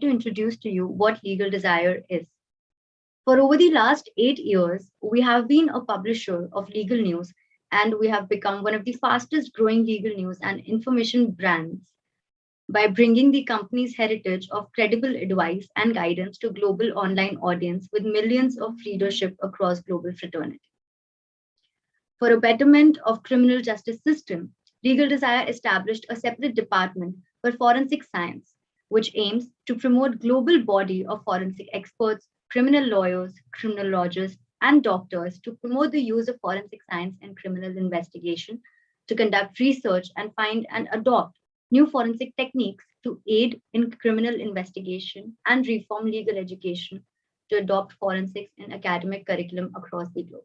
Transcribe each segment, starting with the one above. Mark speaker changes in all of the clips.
Speaker 1: to introduce to you what legal desire is. For over the last 8 years, we have been a publisher of legal news, and we have become one of the fastest growing legal news and information brands by bringing the company's heritage of credible advice and guidance to global online audience with millions of readership across global fraternity. For a betterment of criminal justice system, Legal Desire established a separate department for forensic science, which aims to promote global body of forensic experts, criminal lawyers, criminologists, and doctors to promote the use of forensic science in criminal investigation, to conduct research and find and adopt new forensic techniques to aid in criminal investigation and reform legal education to adopt forensics in academic curriculum across the globe,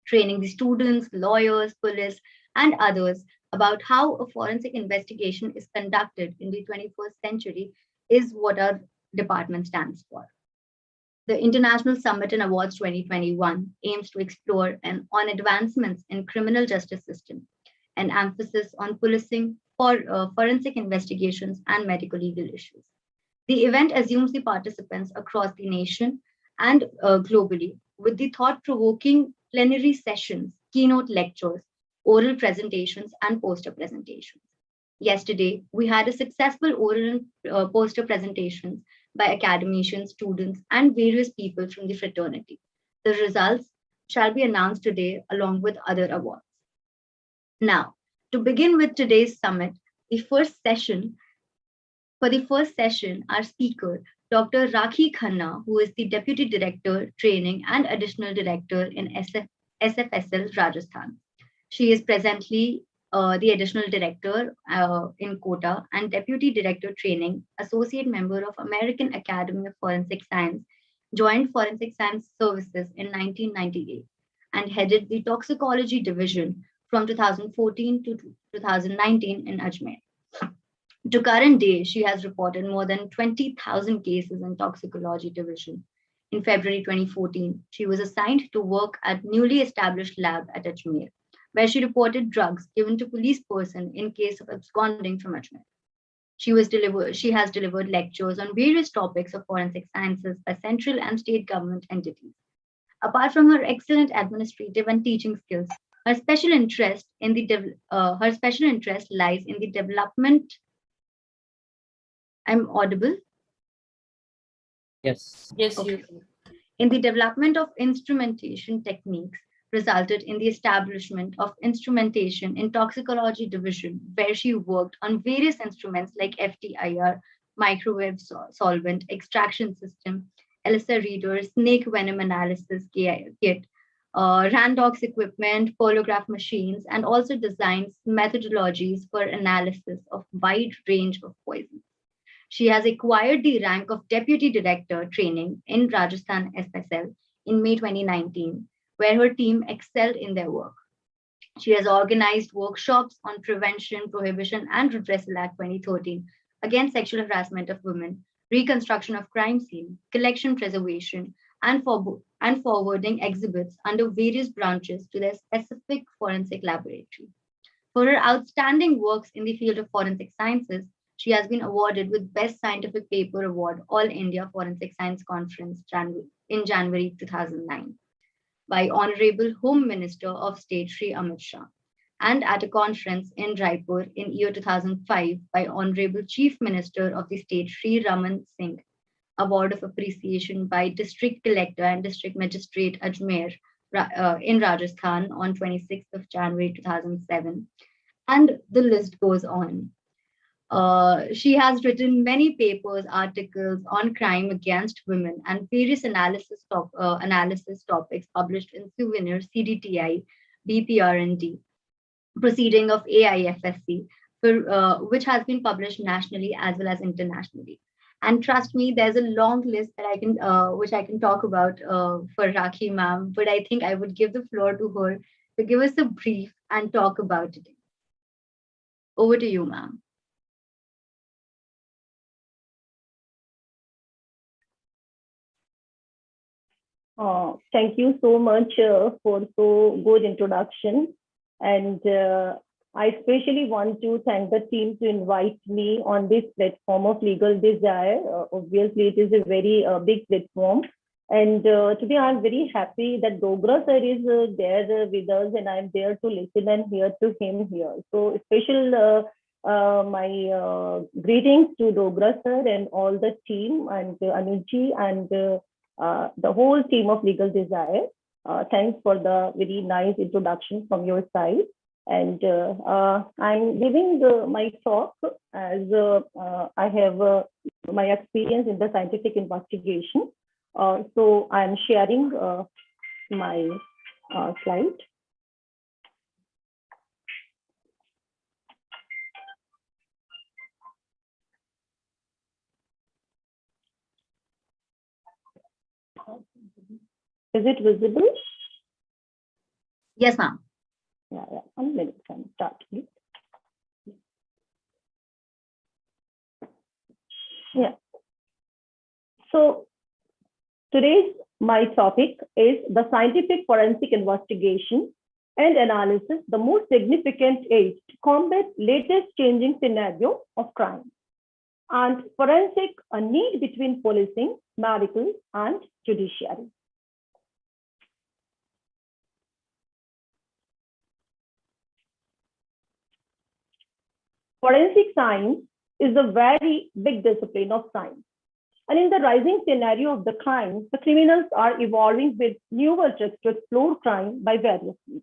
Speaker 1: training the students, lawyers, police, and others about how a forensic investigation is conducted in the 21st century is what our department stands for. The International Summit and Awards 2021 aims to explore on advancements in criminal justice system, an emphasis on policing for forensic investigations and medical legal issues. The event assumes the participants across the nation and globally with the thought-provoking plenary sessions, keynote lectures, oral presentations, and poster presentations. Yesterday, we had a successful oral and poster presentations by academicians, students, and various people from the fraternity. The results shall be announced today along with other awards. Now, to begin with today's summit, for the first session, our speaker, Dr. Rakhi Khanna, who is the Deputy Director, Training and Additional Director in SFSL, Rajasthan. She is presently the Additional Director in Kota and Deputy Director Training, Associate Member of American Academy of Forensic Science, joined Forensic Science Services in 1998 and headed the Toxicology Division from 2014 to 2019 in Ajmer. To current day, she has reported more than 20,000 cases in Toxicology Division. In February 2014, she was assigned to work at newly established lab at Ajmer, where she reported drugs given to police person in case of absconding from Ajmer. She has delivered lectures on various topics of forensic sciences by central and state government entities. Apart from her excellent administrative and teaching skills, her special interest lies in the development. I'm audible?
Speaker 2: Yes.
Speaker 3: Yes,
Speaker 1: Okay.
Speaker 3: you.
Speaker 1: In the development of instrumentation techniques resulted in the establishment of instrumentation in toxicology division, where she worked on various instruments like FTIR, microwave solvent, extraction system, ELISA reader, snake venom analysis kit, Randox equipment, polograph machines, and also designs methodologies for analysis of wide range of poisons. She has acquired the rank of Deputy Director Training in Rajasthan SSL in May 2019, where her team excelled in their work. She has organized workshops on Prevention, Prohibition, and Redressal Act 2013 against sexual harassment of women, reconstruction of crime scene, collection preservation, and forwarding exhibits under various branches to their specific forensic laboratory. For her outstanding works in the field of forensic sciences, she has been awarded with Best Scientific Paper Award, All India Forensic Science Conference in January 2009 by Honorable Home Minister of State Shri Amit Shah, and at a conference in Raipur in year 2005 by Honorable Chief Minister of the State Shri Raman Singh, Award of Appreciation by District Collector and District Magistrate Ajmer in Rajasthan on 26th of January 2007, and the list goes on. She has written many papers, articles on crime against women, and various analysis topics published in Souvenir, CDTI, BPRND, Proceeding of AIFSC, which has been published nationally as well as internationally. And trust me, there's a long list that which I can talk about for Rakhi ma'am, but I think I would give the floor to her to give us a brief and talk about it. Over to you, ma'am.
Speaker 4: Thank you so much for so good introduction. And
Speaker 2: I especially want to thank the team to invite me on this platform of Legal Desire. Obviously, it is a very big platform. And today I'm very happy that Dogra sir is there with us, and I'm there to listen and hear to him here. So special my greetings to Dogra sir and all the team and Anuji and the whole team of Legal Desire. Thanks for the very nice introduction from your side. And I'm giving my talk as I have my experience in the scientific investigation. So I'm sharing my slide. Is it visible?
Speaker 1: Yes, ma'am.
Speaker 2: Yeah, 1 minute, I'm starting. Yeah. So today's my topic is the scientific forensic investigation and analysis, the most significant aid to combat latest changing scenario of crime. And forensic, a need between policing, medical, and judiciary. Forensic science is a very big discipline of science. And in the rising scenario of the crime, the criminals are evolving with newer tricks to explore crime by various means.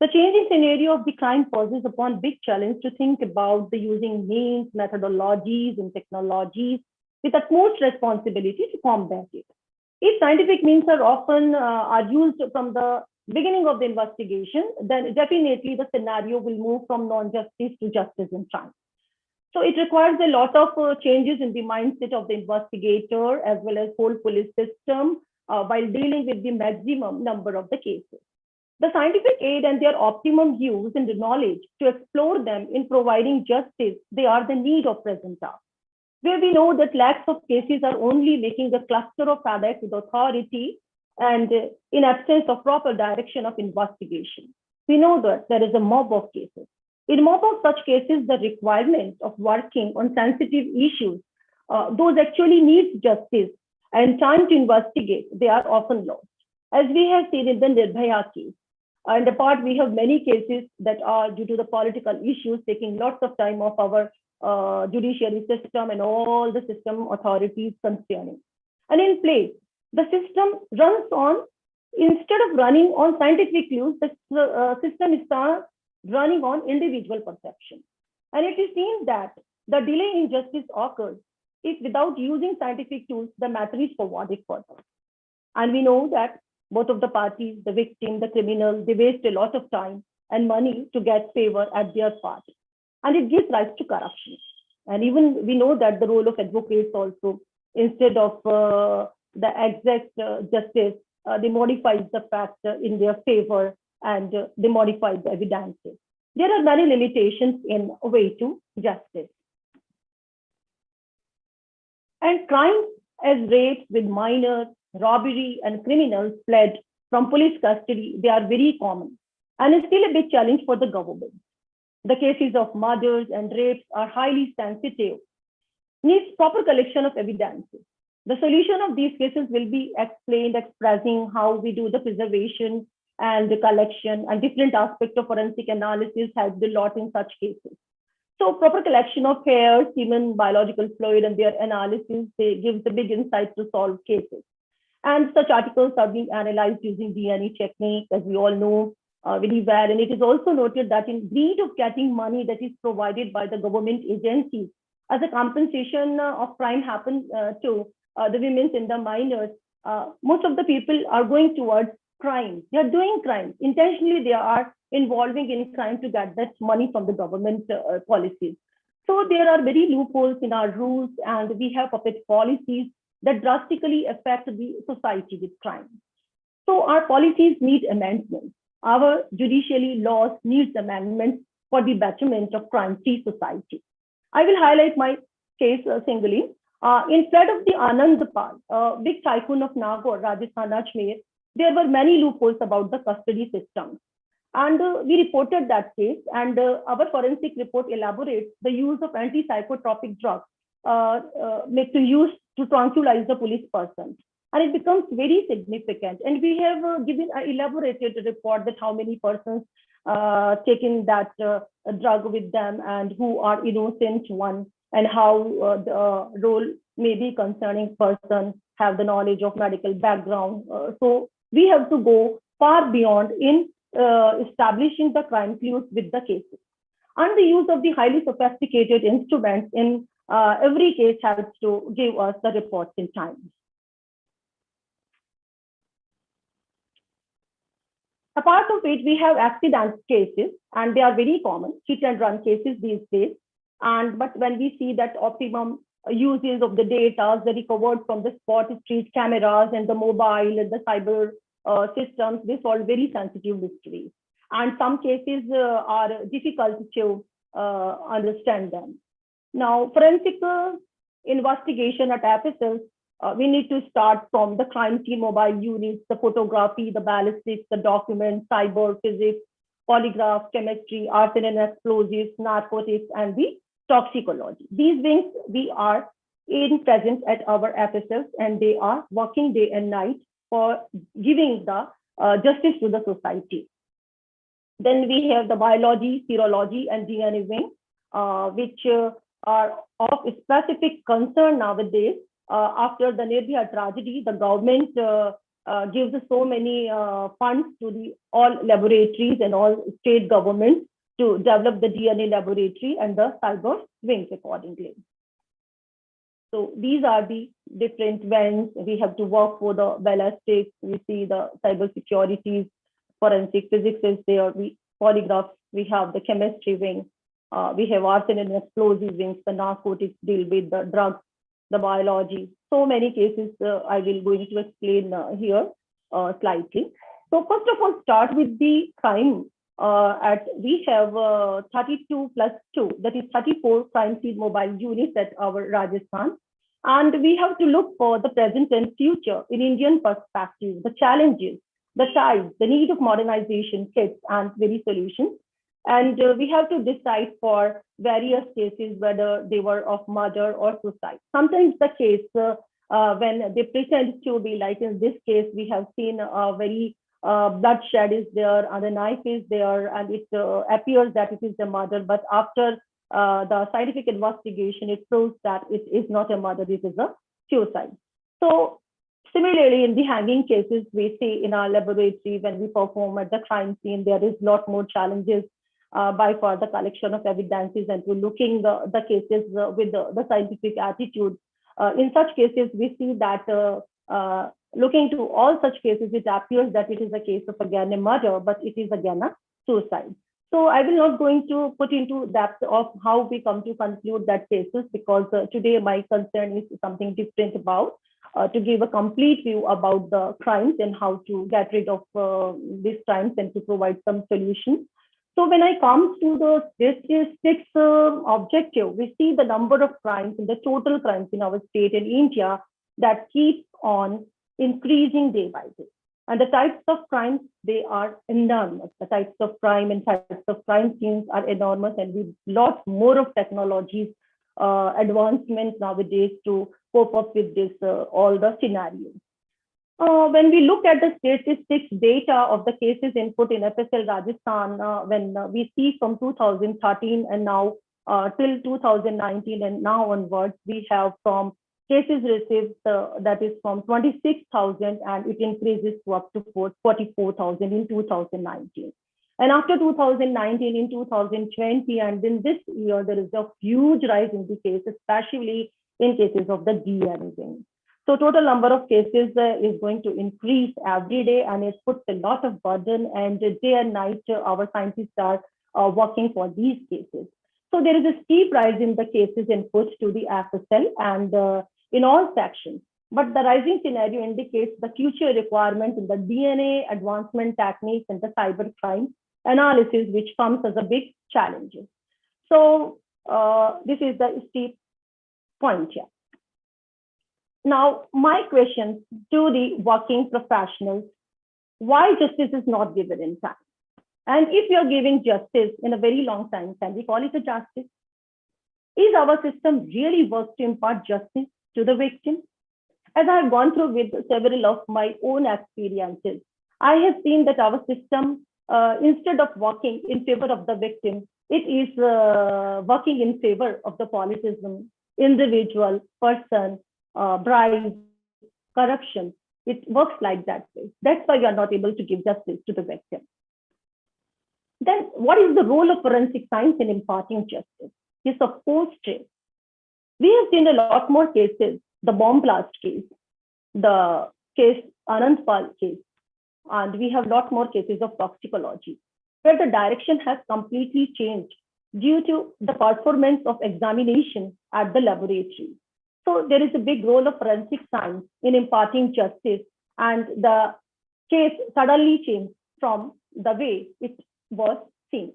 Speaker 2: The changing scenario of the crime poses upon big challenge to think about the using means, methodologies, and technologies with utmost responsibility to combat it. If scientific means are often are used from the beginning of the investigation, then definitely the scenario will move from non-justice to justice in crime. So it requires a lot of changes in the mindset of the investigator as well as whole police system while dealing with the maximum number of the cases. The scientific aid and their optimum use and the knowledge to explore them in providing justice, they are the need of present hour. Where we know that lakhs of cases are only making a cluster of headaches with authority and in absence of proper direction of investigation. We know that there is a mob of cases. In mob of such cases, the requirement of working on sensitive issues, those actually need justice and time to investigate, they are often lost. As we have seen in the Nirbhaya case, and apart, we have many cases that are due to the political issues taking lots of time of our judiciary system and all the system authorities concerning. And in place, the system runs on, instead of running on scientific clues, the system starts running on individual perception. And it is seen that the delay in justice occurs if without using scientific tools, the matter is forwarded further. And we know that both of the parties, the victim, the criminal, they waste a lot of time and money to get favor at their part. And it gives rise to corruption. And even we know that the role of advocates also, instead of the exact justice, they modify the fact in their favor and they modify the evidences. There are many limitations in a way to justice. And crimes as rapes with minors, robbery, and criminals fled from police custody, they are very common and it's still a big challenge for the government. The cases of murders and rapes are highly sensitive, needs proper collection of evidences. The solution of these cases will be explained, expressing how we do the preservation and the collection and different aspects of forensic analysis help a lot in such cases. So proper collection of hair, semen, biological fluid, and their analysis, they give the big insight to solve cases. And such articles are being analyzed using DNA technique, as we all know very well. And it is also noted that in greed of getting money that is provided by the government agencies as a compensation of crime happen to the women and the minors, most of the people are going towards crime. They are doing crime. Intentionally, they are involving in crime to get that money from the government policies. So there are very loopholes in our rules, and we have puppet policies that drastically affect the society with crime. So our policies need amendments. Our judiciary laws needs amendments for the betterment of crime-free society. I will highlight my case singly. Instead of the Anandpal, big tycoon of Nagaur, Rajasthan, Ajmer, there were many loopholes about the custody system. And we reported that case, and our forensic report elaborates the use of anti-psychotropic drugs made to use to tranquilize the police person. And it becomes very significant. And we have given an elaborated report that how many persons taking that drug with them and who are innocent one, and how the role may be concerning person have the knowledge of medical background. So we have to go far beyond in establishing the crime clues with the cases. And the use of the highly sophisticated instruments in every case helps to give us the reports in time. Apart of it, we have accident cases, and they are very common, hit and run cases these days. And but when we see that optimum uses of the data that recovered from the spot street cameras and the mobile and the cyber systems, they solve very sensitive mysteries. And some cases are difficult to understand them. Now, forensic investigation at FSL, we need to start from the crime scene mobile units, the photography, the ballistics, the documents, cyber, physics, polygraph, chemistry, arson and explosives, narcotics, and the toxicology. These wings, we are in presence at our FSLs, and they are working day and night for giving the justice to the society. Then we have the biology, serology, and DNA wing, which are of specific concern nowadays. After the Nirbhaya tragedy, the government gives so many funds to the all laboratories and all state governments to develop the DNA laboratory and the cyber wings accordingly. So these are the different wings. We have to work for the ballistics. We see the cyber securities, forensic physics is there. We polygraph. We have the chemistry wing. We have arson and explosive wings. The narcotics deal with the drugs, the biology. So many cases I will going to explain here slightly. So first of all, start with the crime. We have 32 plus 2, that is 34 crime scene mobile units at our Rajasthan. And we have to look for the present and future in Indian perspective, the challenges, the ties, the need of modernization, kits, and very solutions. And we have to decide for various cases whether they were of murder or suicide. Sometimes the case when they pretend to be, like in this case, we have seen a very bloodshed is there and the knife is there, and it appears that it is a murder, but after the scientific investigation, it proves that it is not a murder, it is a suicide. So similarly, in the hanging cases, we see in our laboratory when we perform at the crime scene, there is a lot more challenges by far the collection of evidences and to looking the cases with the scientific attitude. In such cases, we see that looking to all such cases, it appears that it is a case of again a murder, but it is again a suicide. So I will not going to put into depth of how we come to conclude that cases, because today my concern is something different about to give a complete view about the crimes and how to get rid of these crimes and to provide some solutions. So when I come to the statistics objective, we see the number of crimes and the total crimes in our state and India that keeps on increasing day by day. And the types of crimes, they are enormous. The types of crime and types of crime scenes are enormous, and we lot more of technologies advancements nowadays to cope up with this all the scenarios. When we look at the statistics data of the cases input in FSL Rajasthan, when we see from 2013 and now till 2019 and now onwards, we have from cases received that is from 26,000 and it increases to up to 44,000 in 2019. And after 2019, in 2020, and in this year, there is a huge rise in the cases, especially in cases of the DNA. So total number of cases is going to increase every day, and it puts a lot of burden, and day and night our scientists are working for these cases. So there is a steep rise in the cases input to the FSL and in all sections. But the rising scenario indicates the future requirement in the DNA advancement techniques and the cyber crime analysis, which comes as a big challenge. So this is the steep point here. Now, my question to the working professionals: why justice is not given in time? And if we are giving justice in a very long time, can we call it a justice? Is our system really works to impart justice to the victim? As I have gone through with several of my own experiences, I have seen that our system, instead of working in favor of the victim, it is working in favor of the politism, individual, person, bribes, corruption. It works like that way. That's why we are not able to give justice to the victim. Then, what is the role of forensic science in imparting justice? Is of course trace. We have seen a lot more cases, the bomb blast case, the case Anandpal case, and we have a lot more cases of toxicology, where the direction has completely changed due to the performance of examination at the laboratory. So there is a big role of forensic science in imparting justice, and the case suddenly changed from the way it was seen.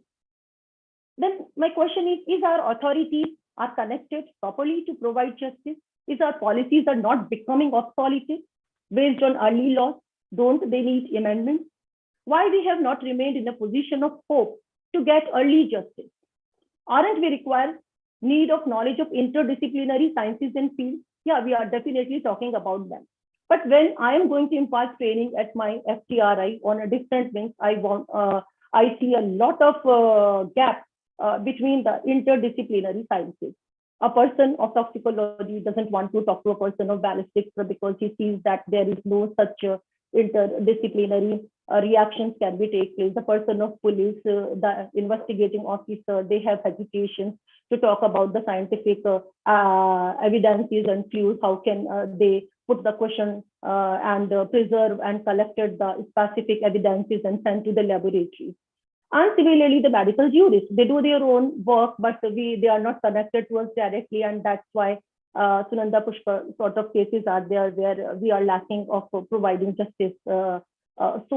Speaker 2: Then my question is our authorities are connected properly to provide justice? Is our policies are not becoming obsolete based on early laws? Don't they need amendments? Why we have not remained in a position of hope to get early justice? Aren't we require need of knowledge of interdisciplinary sciences and fields? Yeah, we are definitely talking about them. But when I am going to impart training at my FTRI on a different wings, I see a lot of gap between the interdisciplinary sciences. A person of toxicology doesn't want to talk to a person of ballistics because he sees that there is no such interdisciplinary reactions can be take place. The person of police, the investigating officer, they have hesitations to talk about the scientific evidences and clues. How can they put the question and preserve and collected the specific evidences and send to the laboratories? And similarly, the medical jurists, they do their own work, but they are not connected to us directly. And that's why Sunanda Pushpa sort of cases are there where we are lacking of providing justice. So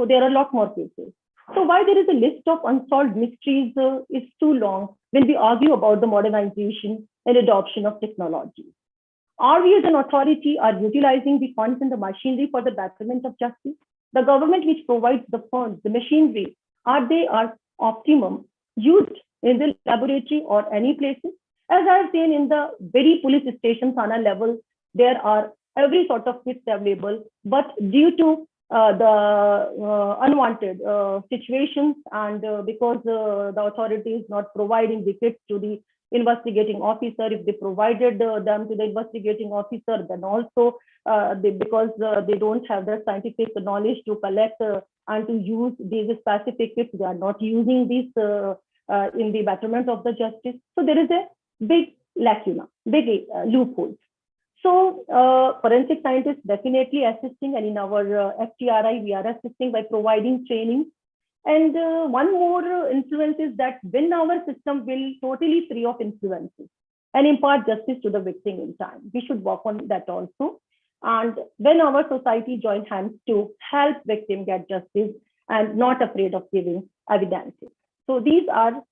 Speaker 2: there are a lot more cases. So why there is a list of unsolved mysteries is too long when we argue about the modernization and adoption of technology. Are we as an authority are utilizing the funds and the machinery for the betterment of justice? The government which provides the funds, the machinery, are they optimum used in the laboratory or any places? As I have seen in the very police station Thana level, there are every sort of kits available, but due to the unwanted situations and because the authority is not providing the kits to the investigating officer, if they provided them to the investigating officer, then also because they don't have the scientific knowledge to collect and to use these specific kits, they are not using these in the betterment of the justice. So there is a big lacuna, big loopholes. So forensic scientists definitely assisting, and in our FTRI, we are assisting by providing training. And one more influence is that when our system will totally free of influences and impart justice to the victim in time, we should work on that also. And when our society join hands to help victim get justice and not afraid of giving evidences. So these are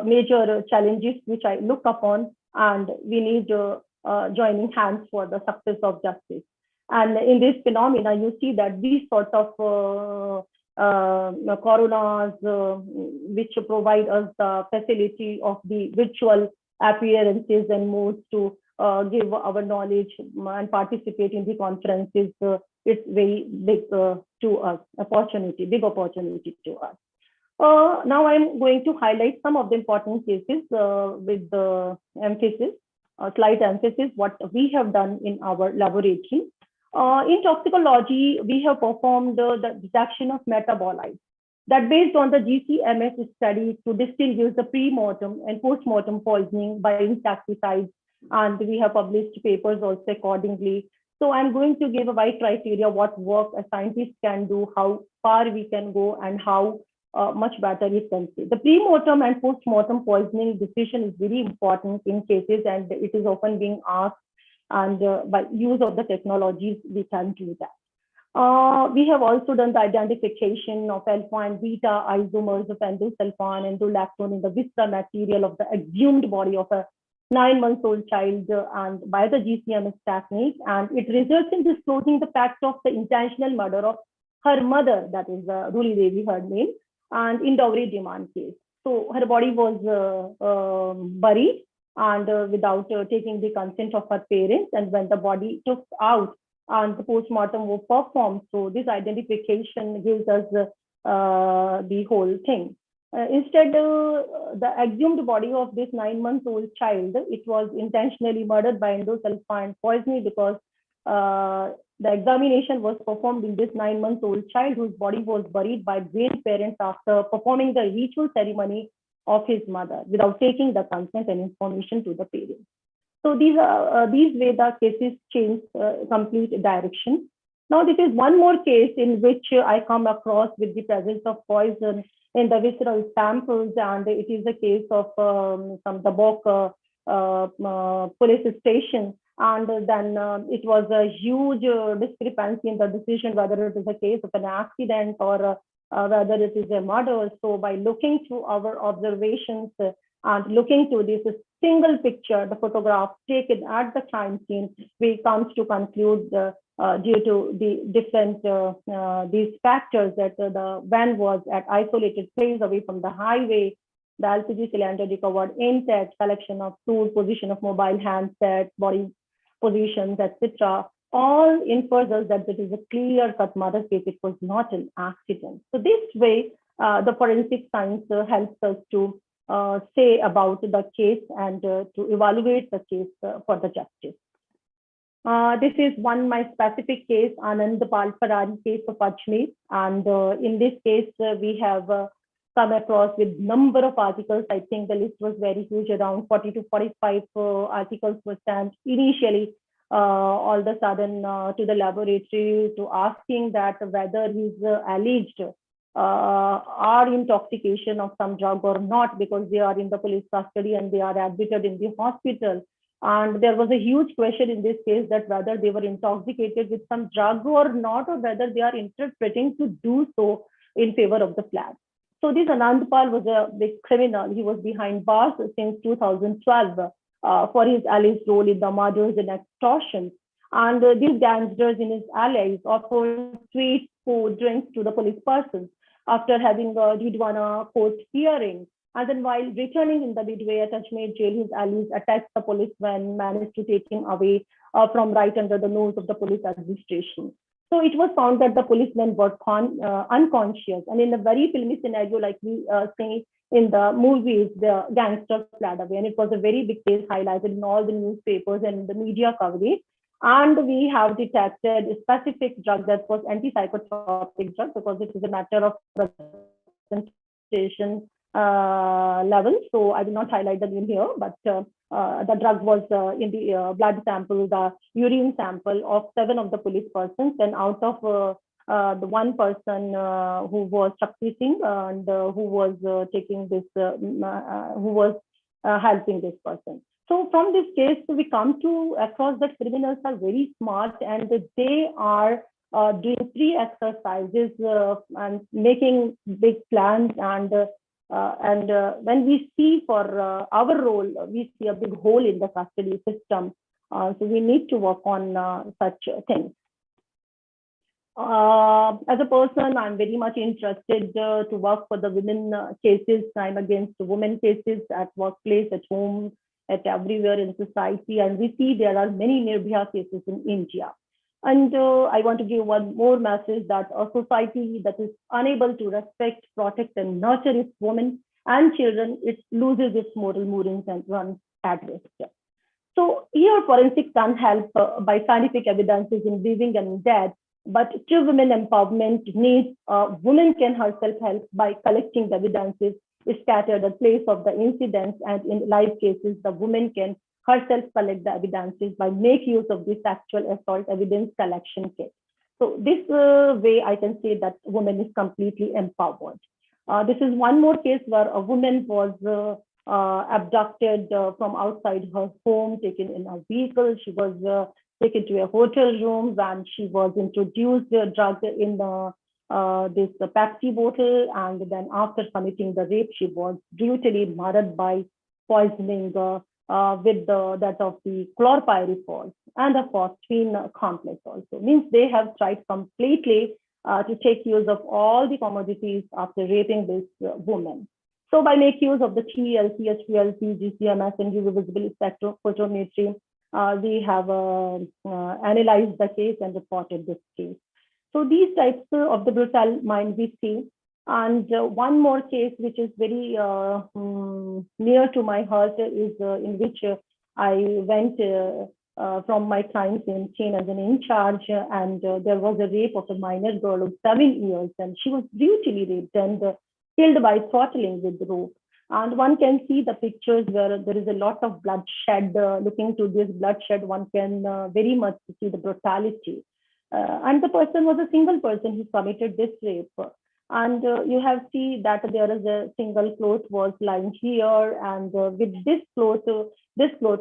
Speaker 2: major challenges which I look upon, and we need joining hands for the success of justice. And in this phenomena, you see that these sort of coronas, which provide us the facility of the virtual appearances and modes to give our knowledge and participate in the conferences, it's very big to us, big opportunity to us. Now I'm going to highlight some of the important cases with the emphasis, slight emphasis, what we have done in our laboratory. In toxicology, we have performed the detection of metabolites that based on the GCMS study to distinguish the pre-mortem and post-mortem poisoning by insecticides, and we have published papers also accordingly. So I'm going to give a wide criteria what work a scientist can do, how far we can go, and how much better it can say. The pre-mortem and post-mortem poisoning decision is very important in cases, and it is often being asked, and by use of the technologies, we can do that. We have also done the identification of alpha and beta isomers of endosulfan and endolactone in the viscera material of the exhumed body of a 9-month-old child and by the GCMS technique, and it results in disclosing the fact of the intentional murder of her mother, that is Ruli Devi, her name. and in dowry demand case. So her body was buried and without taking the consent of her parents. And when the body took out and the postmortem was performed, so this identification gives us the whole thing. Instead, the exhumed body of this 9-month-old child, it was intentionally murdered by endosulfan poisoning because the examination was performed in this 9-month-old child whose body was buried by grandparents after performing the ritual ceremony of his mother without taking the consent and information to the parents. So these way the cases change complete direction. Now this is one more case in which I come across with the presence of poison in the visceral samples, and it is a case of some Dabok police station. And then it was a huge discrepancy in the decision whether it is a case of an accident or whether it is a murder. So by looking through our observations and looking to this single picture, the photograph taken at the crime scene, we come to conclude due to the different these factors that the van was at isolated place away from the highway, the LPG cylinder recovered intact, collection of tools, position of mobile handset, body positions, etc. All infers us that it is a clear-cut murder case. It was not an accident. So this way, the forensic science helps us to say about the case and to evaluate the case for the justice. This is one my specific case, Anand Pal Farari case of Ajmer, and in this case we have come across with number of articles. I think the list was very huge, around 40 to 45 articles were sent initially. All of a sudden to the laboratory to asking that whether his alleged are intoxication of some drug or not, because they are in the police custody and they are admitted in the hospital. And there was a huge question in this case that whether they were intoxicated with some drug or not, or whether they are interpreting to do so in favor of the flag. So this Anand Pal was a big criminal. He was behind bars since 2012 for his alleged role in the murders and extortion. And these gangsters in his allies offered sweet food drinks to the police persons after having did one court hearing. And then while returning in the midway at Ajmer jail, his allies attacked the policeman, managed to take him away from right under the nose of the police administration. So it was found that the policemen were unconscious. And in a very filmy scenario, like we say in the movies, the gangsters fled away. And it was a very big case highlighted in all the newspapers and the media coverage. And we have detected a specific drug that was antipsychotropic drug, because it is a matter of presentation level. So I will not highlight the name here, but the drug was in the blood sample, the urine sample of 7 of the police persons. And out of the one person who was practicing and who was taking this, who was helping this person. So from this case, we come to across that criminals are very smart, and they are doing pre-exercises and making big plans. And when we see for our role, we see a big hole in the custody system. So we need to work on such things. As a person, I'm very much interested to work for the women cases, crime against women cases at workplace, at home, at everywhere in society. And we see there are many Nirbhaya cases in India. And I want to give one more message that a society that is unable to respect, protect, and nurture its women and children, it loses its moral moorings and runs at risk. So here forensics can help by scientific evidences in living and dead, but true women empowerment needs women can herself help by collecting the evidences scattered at place of the incidents, and in live cases, the woman can herself collect the evidences by make use of this sexual assault evidence collection kit. So this way I can say that woman is completely empowered. This is one more case where a woman was abducted from outside her home, taken in a vehicle. She was taken to a hotel room when she was introduced drugged in this Pepsi bottle, and then after committing the rape, she was brutally murdered by poisoning with that of the chlorpyrifos and the phosphine complex also. Means they have tried completely to take use of all the commodities after raping this woman. So by making use of the TLC, HPLC, GCMS, and UV visible spectrophotometry, we have analyzed the case and reported this case. So these types of the brutal mind we see. And one more case which is very near to my heart is in which I went from my clients in chain as an in charge, and there was a rape of a minor girl of 7 years, and she was brutally raped and killed by throttling with rope. And one can see the pictures where there is a lot of bloodshed. Looking to this bloodshed, one can very much see the brutality. And the person was a single person who committed this rape. And you have seen that there is a single cloth was lying here, and with this cloth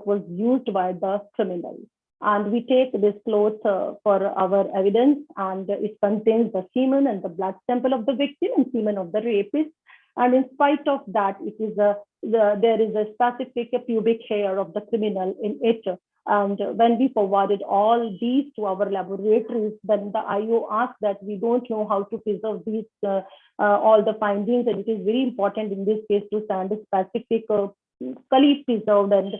Speaker 2: was used by the criminal. And we take this cloth for our evidence, and it contains the semen and the blood sample of the victim and semen of the rapist. And in spite of that, it is there is a specific pubic hair of the criminal in it. And when we forwarded all these to our laboratories, then the IO asked that we don't know how to preserve these all the findings, and it is very important in this case to send a specific fully preserved and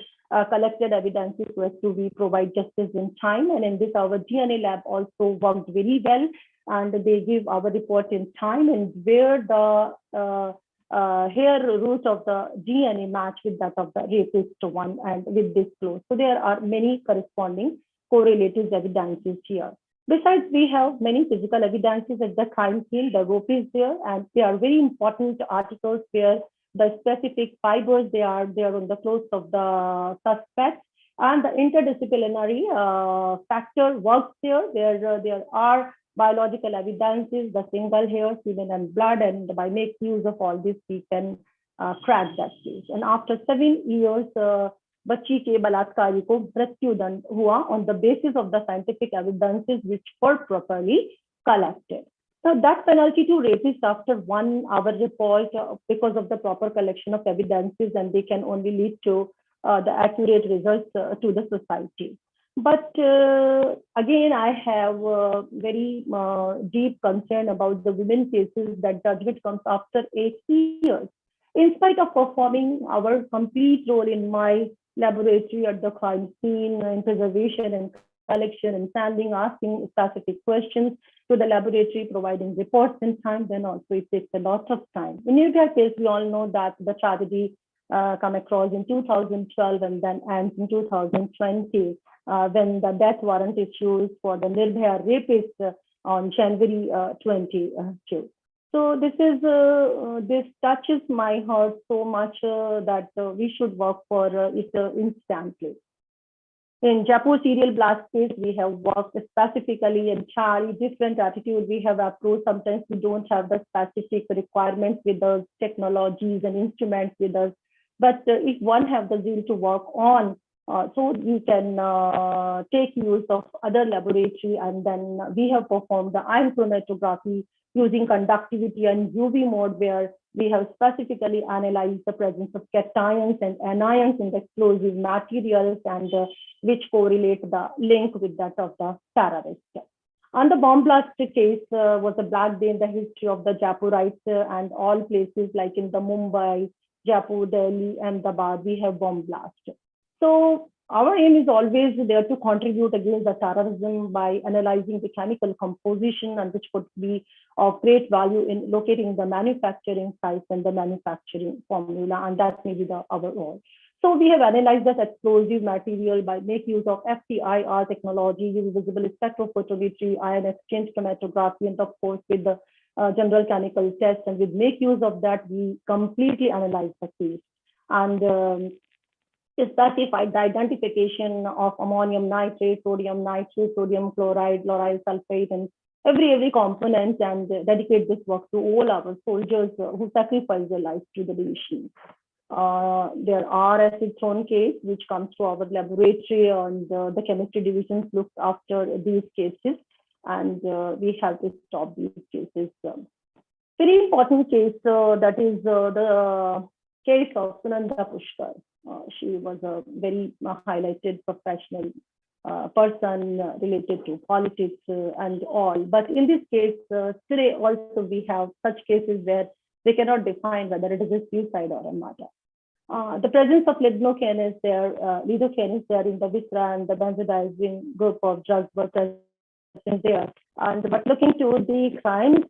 Speaker 2: collected evidences so as to we provide justice in time. And in this, our DNA lab also worked very well, and they give our report in time, and where the hair root of the DNA match with that of the rapist one and with this close. So there are many corresponding correlative evidences here. Besides, we have many physical evidences at the crime scene. The rope is there, and they are very important articles where the specific fibers they are there on the clothes of the suspect, and the interdisciplinary factor works there. There are biological evidences, the single hair, semen, and blood, and by making use of all this, we can crack that case. And after 7 years, बच्ची के बलात्कारी को मृत्युदंड हुआ on the basis of the scientific evidences which were properly collected. Now that penalty to rapists after 1 hour report because of the proper collection of evidences, and they can only lead to the accurate results to the society. But again, I have very deep concern about the women cases that judgment comes after 8 years. In spite of performing our complete role in my laboratory at the crime scene, in preservation and collection and sanding, asking specific questions to the laboratory, providing reports in time, then also it takes a lot of time. In Nirbhaya case, we all know that the tragedy come across in 2012 and then ends in 2020 when the death warrant issues for the Nirbhaya rapist on January 22. So this is this touches my heart so much that we should work for it instantly. In Jaipur serial blast case, we have worked specifically in Charlie, different attitude we have approached. Sometimes we don't have the specific requirements with us, technologies and instruments with us. But if one have the zeal to work on, so we can take use of other laboratory, and then we have performed the ion chromatography using conductivity and UV mode, where we have specifically analyzed the presence of cations and anions in the explosive materials, and which correlate the link with that of the terrorist. And the bomb blast case was a black day in the history of the Jaipurites, and all places like in the Mumbai, Jaipur, Delhi, Ahmedabad, we have bomb blast. So our aim is always there to contribute against the terrorism by analyzing the chemical composition, and which could be of great value in locating the manufacturing sites and the manufacturing formula, and that may be our role. So we have analyzed that explosive material by making use of FTIR technology, using visible spectrophotometry, ion exchange chromatography, and of course with the general chemical test. And with make use of that, we completely analyze the case. And specified the identification of ammonium nitrate, sodium nitrate, sodium chloride, lauryl sulfate, and every component, and dedicate this work to all our soldiers who sacrifice their lives to the nation. There are acid thrown case which comes to our laboratory, and the chemistry divisions looks after these cases, and we have to stop these cases. Very important case that is the case of Sunanda Pushkar. She was a very highlighted professional person related to politics and all. But in this case, today also we have such cases where they cannot define whether it is a suicide or a murder. The presence of lidocaine is there, lidocaine is there in the Vitra and the benzodiazepine group of drugs were present there. And but looking to the crime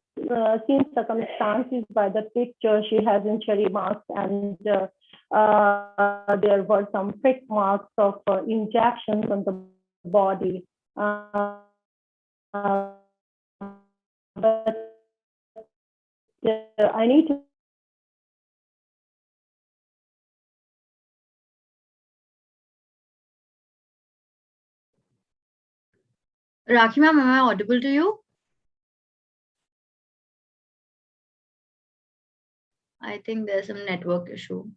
Speaker 2: scene circumstances by the picture, she has injury marks and there were some prick marks of injections on the body. But I need to
Speaker 1: Rakhi ma'am, am I audible to you? I think there's some network issue.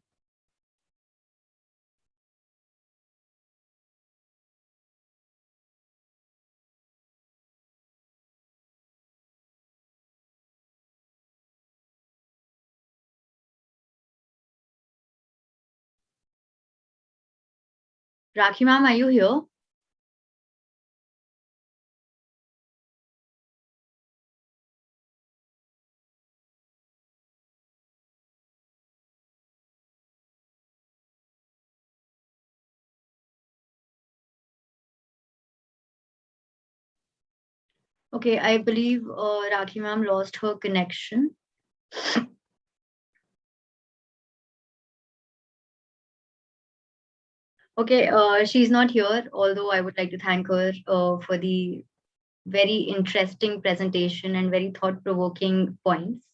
Speaker 1: Rakhi ma'am, are you here? Okay, I believe Rakhi ma'am lost her connection. Okay, she's not here, although I would like to thank her for the very interesting presentation and very thought-provoking points.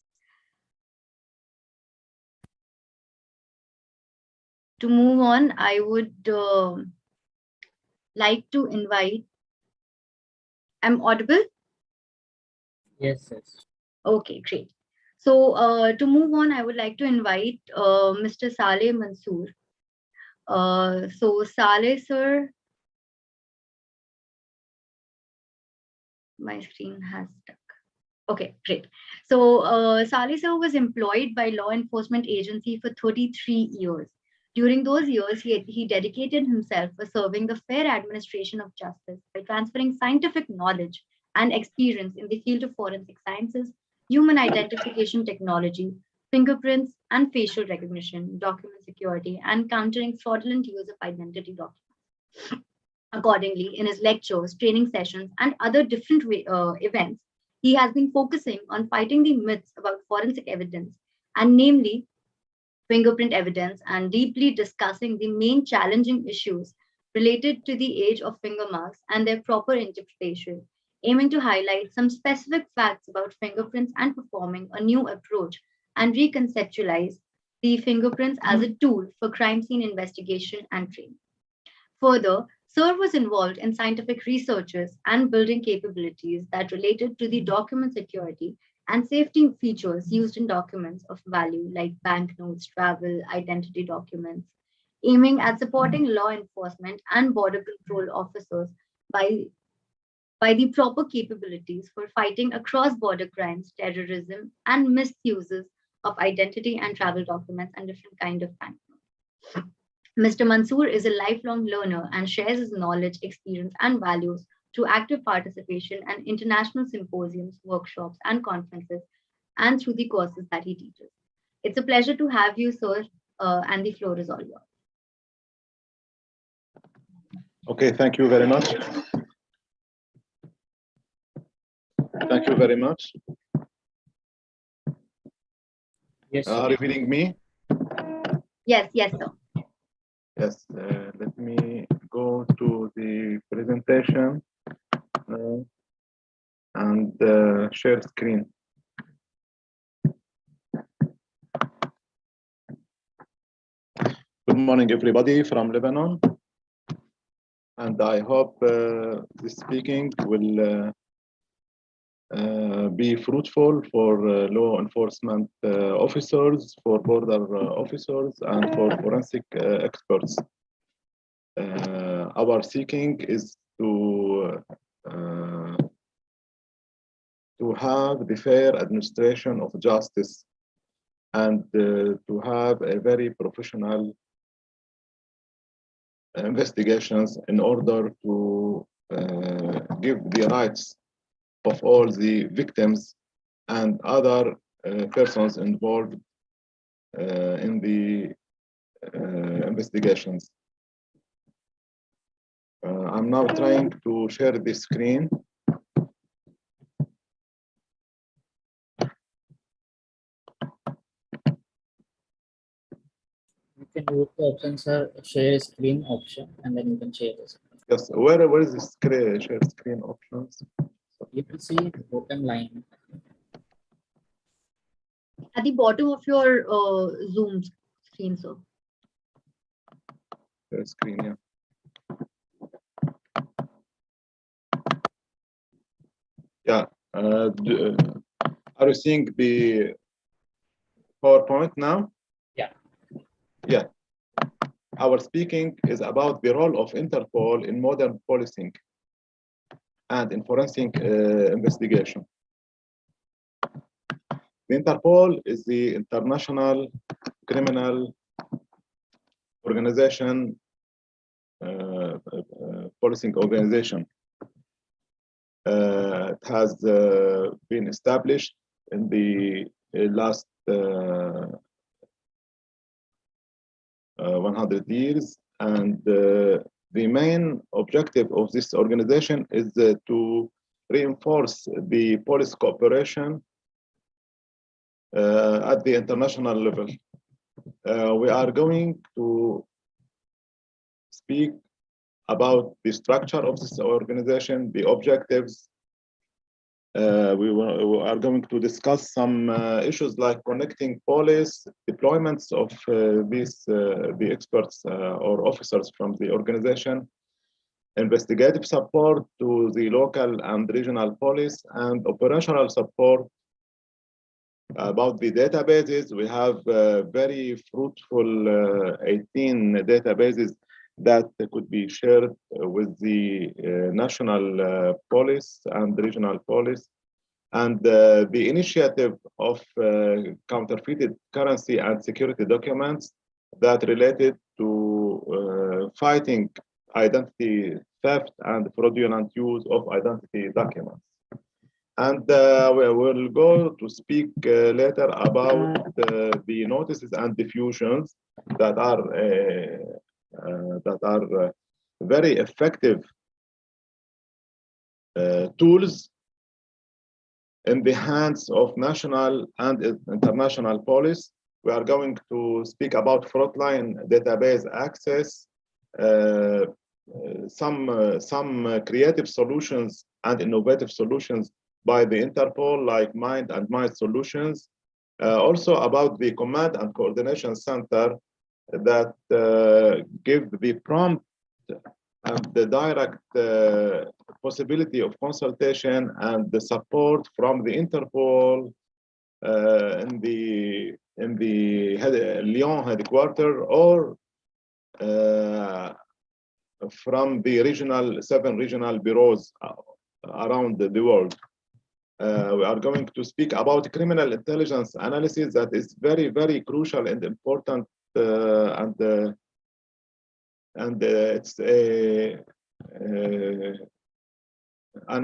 Speaker 1: To move on, I would like to invite. I'm audible?
Speaker 3: Yes, yes.
Speaker 1: Okay, great. So to move on, I would like to invite Mr. Saleh Mansoor. So Saleh sir, my screen has stuck. Okay, great. So Saleh sir was employed by law enforcement agency for 33 years. During those years, he dedicated himself for serving the fair administration of justice by transferring scientific knowledge and experience in the field of forensic sciences, human identification technology, fingerprints and facial recognition, document security, and countering fraudulent use of identity documents. Accordingly, in his lectures, training sessions, and other different events, he has been focusing on fighting the myths about forensic evidence, and namely fingerprint evidence, and deeply discussing the main challenging issues related to the age of finger marks and their proper interpretation, aiming to highlight some specific facts about fingerprints and performing a new approach and reconceptualize the fingerprints as a tool for crime scene investigation and training. Further, Sir was involved in scientific researches and building capabilities that related to the document security and safety features used in documents of value like banknotes, travel, identity documents, aiming at supporting law enforcement and border control officers by, by the proper capabilities for fighting across border crimes, terrorism, and misuses of identity and travel documents and different kind of banknotes. Mr. Mansoor is a lifelong learner and shares his knowledge, experience, and values through active participation and international symposiums, workshops, and conferences, and through the courses that he teaches. It's a pleasure to have you, sir, and the floor is all yours.
Speaker 4: Okay, thank you very much. Thank you very much.
Speaker 3: Yes,
Speaker 4: Are you hearing me?
Speaker 1: Yes, yes, sir.
Speaker 4: Yes, let me go to the presentation and share screen. Good morning, everybody from Lebanon. And I hope this speaking will be fruitful for law enforcement officers, for border officers, and for forensic experts. Our seeking is to have the fair administration of justice and to have a very professional investigations in order to give the rights of all the victims and other persons involved in the investigations. I'm now trying to share the screen.
Speaker 3: You can use the option, sir, share screen option, and then you can share this.
Speaker 4: Yes, where is the screen, share screen options?
Speaker 3: You will see the bottom line.
Speaker 1: At the bottom of your Zoom screen, sir.
Speaker 4: Share screen, yeah. Yeah. Are you seeing the PowerPoint now?
Speaker 3: Yeah.
Speaker 4: Yeah. Our speaking is about the role of Interpol in modern policing and in forensic investigation. The Interpol is the international criminal organization, policing organization. It has been established in the last 100 years, and the main objective of this organization is to reinforce the police cooperation at the international level. We are going to speak about the structure of this organization, the objectives. We are going to discuss some issues like connecting police, deployments of the experts or officers from the organization, investigative support to the local and regional police, and operational support. About the databases, we have very fruitful 18 databases that could be shared with the national police and regional police. And the initiative of counterfeited currency and security documents that related to fighting identity theft and fraudulent use of identity documents. And we will go to speak later about the notices and diffusions that are very effective tools in the hands of national and international police. We are going to speak about frontline database access, some creative solutions and innovative solutions by the Interpol, like Mind and Might solutions. Also about the command and coordination center that give the prompt and the direct possibility of consultation and the support from the Interpol in the Lyon headquarters, or from the 7 regional bureaus around the world. We are going to speak about criminal intelligence analysis that is very, very crucial and important, and it's an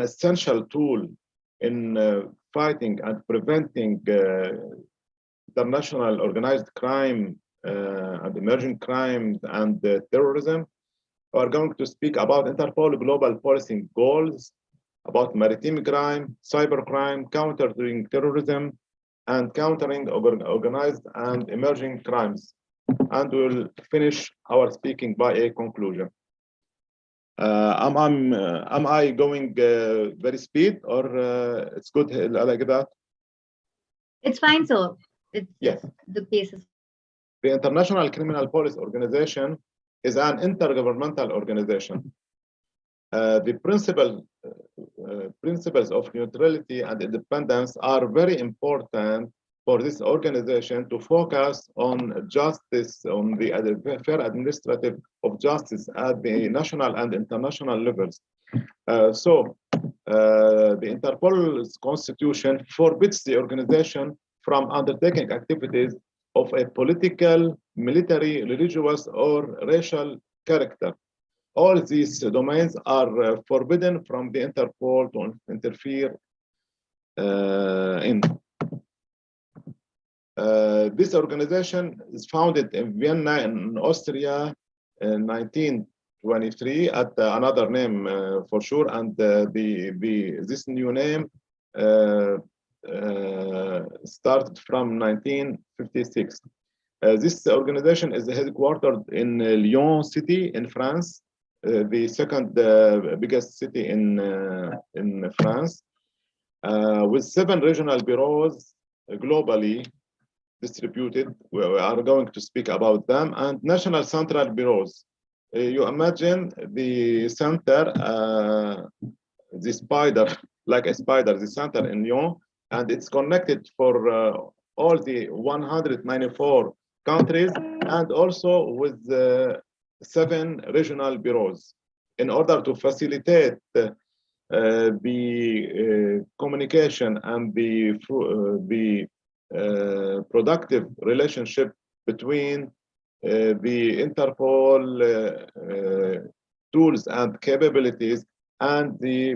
Speaker 4: essential tool in fighting and preventing international organized crime and emerging crimes and terrorism. We are going to speak about Interpol global policing goals, about maritime crime, cybercrime, countering terrorism, and countering organized and emerging crimes. And we'll finish our speaking by a conclusion. Am I going very speed, or it's good like that?
Speaker 1: It's fine, sir.
Speaker 4: Yes.
Speaker 1: The pace is.
Speaker 4: The International Criminal Police Organization is an intergovernmental organization. The principles of neutrality and independence are very important for this organization to focus on justice, on the fair administrative of justice at the national and international levels. So the Interpol's constitution forbids the organization from undertaking activities of a political, military, religious, or racial character. all these domains are forbidden from the Interpol to interfere in. This organization is founded in Vienna in Austria in 1923 at another name for sure, and this new name started from 1956. This organization is headquartered in Lyon city in France, the second biggest city in France, with 7 regional bureaus globally distributed. We are going to speak about them, and national central bureaus. You imagine the center, the spider, like a spider, the center in Lyon, and it's connected for all the 194 countries, and also with 7 regional bureaus in order to facilitate the communication and the productive relationship between the Interpol tools and capabilities and the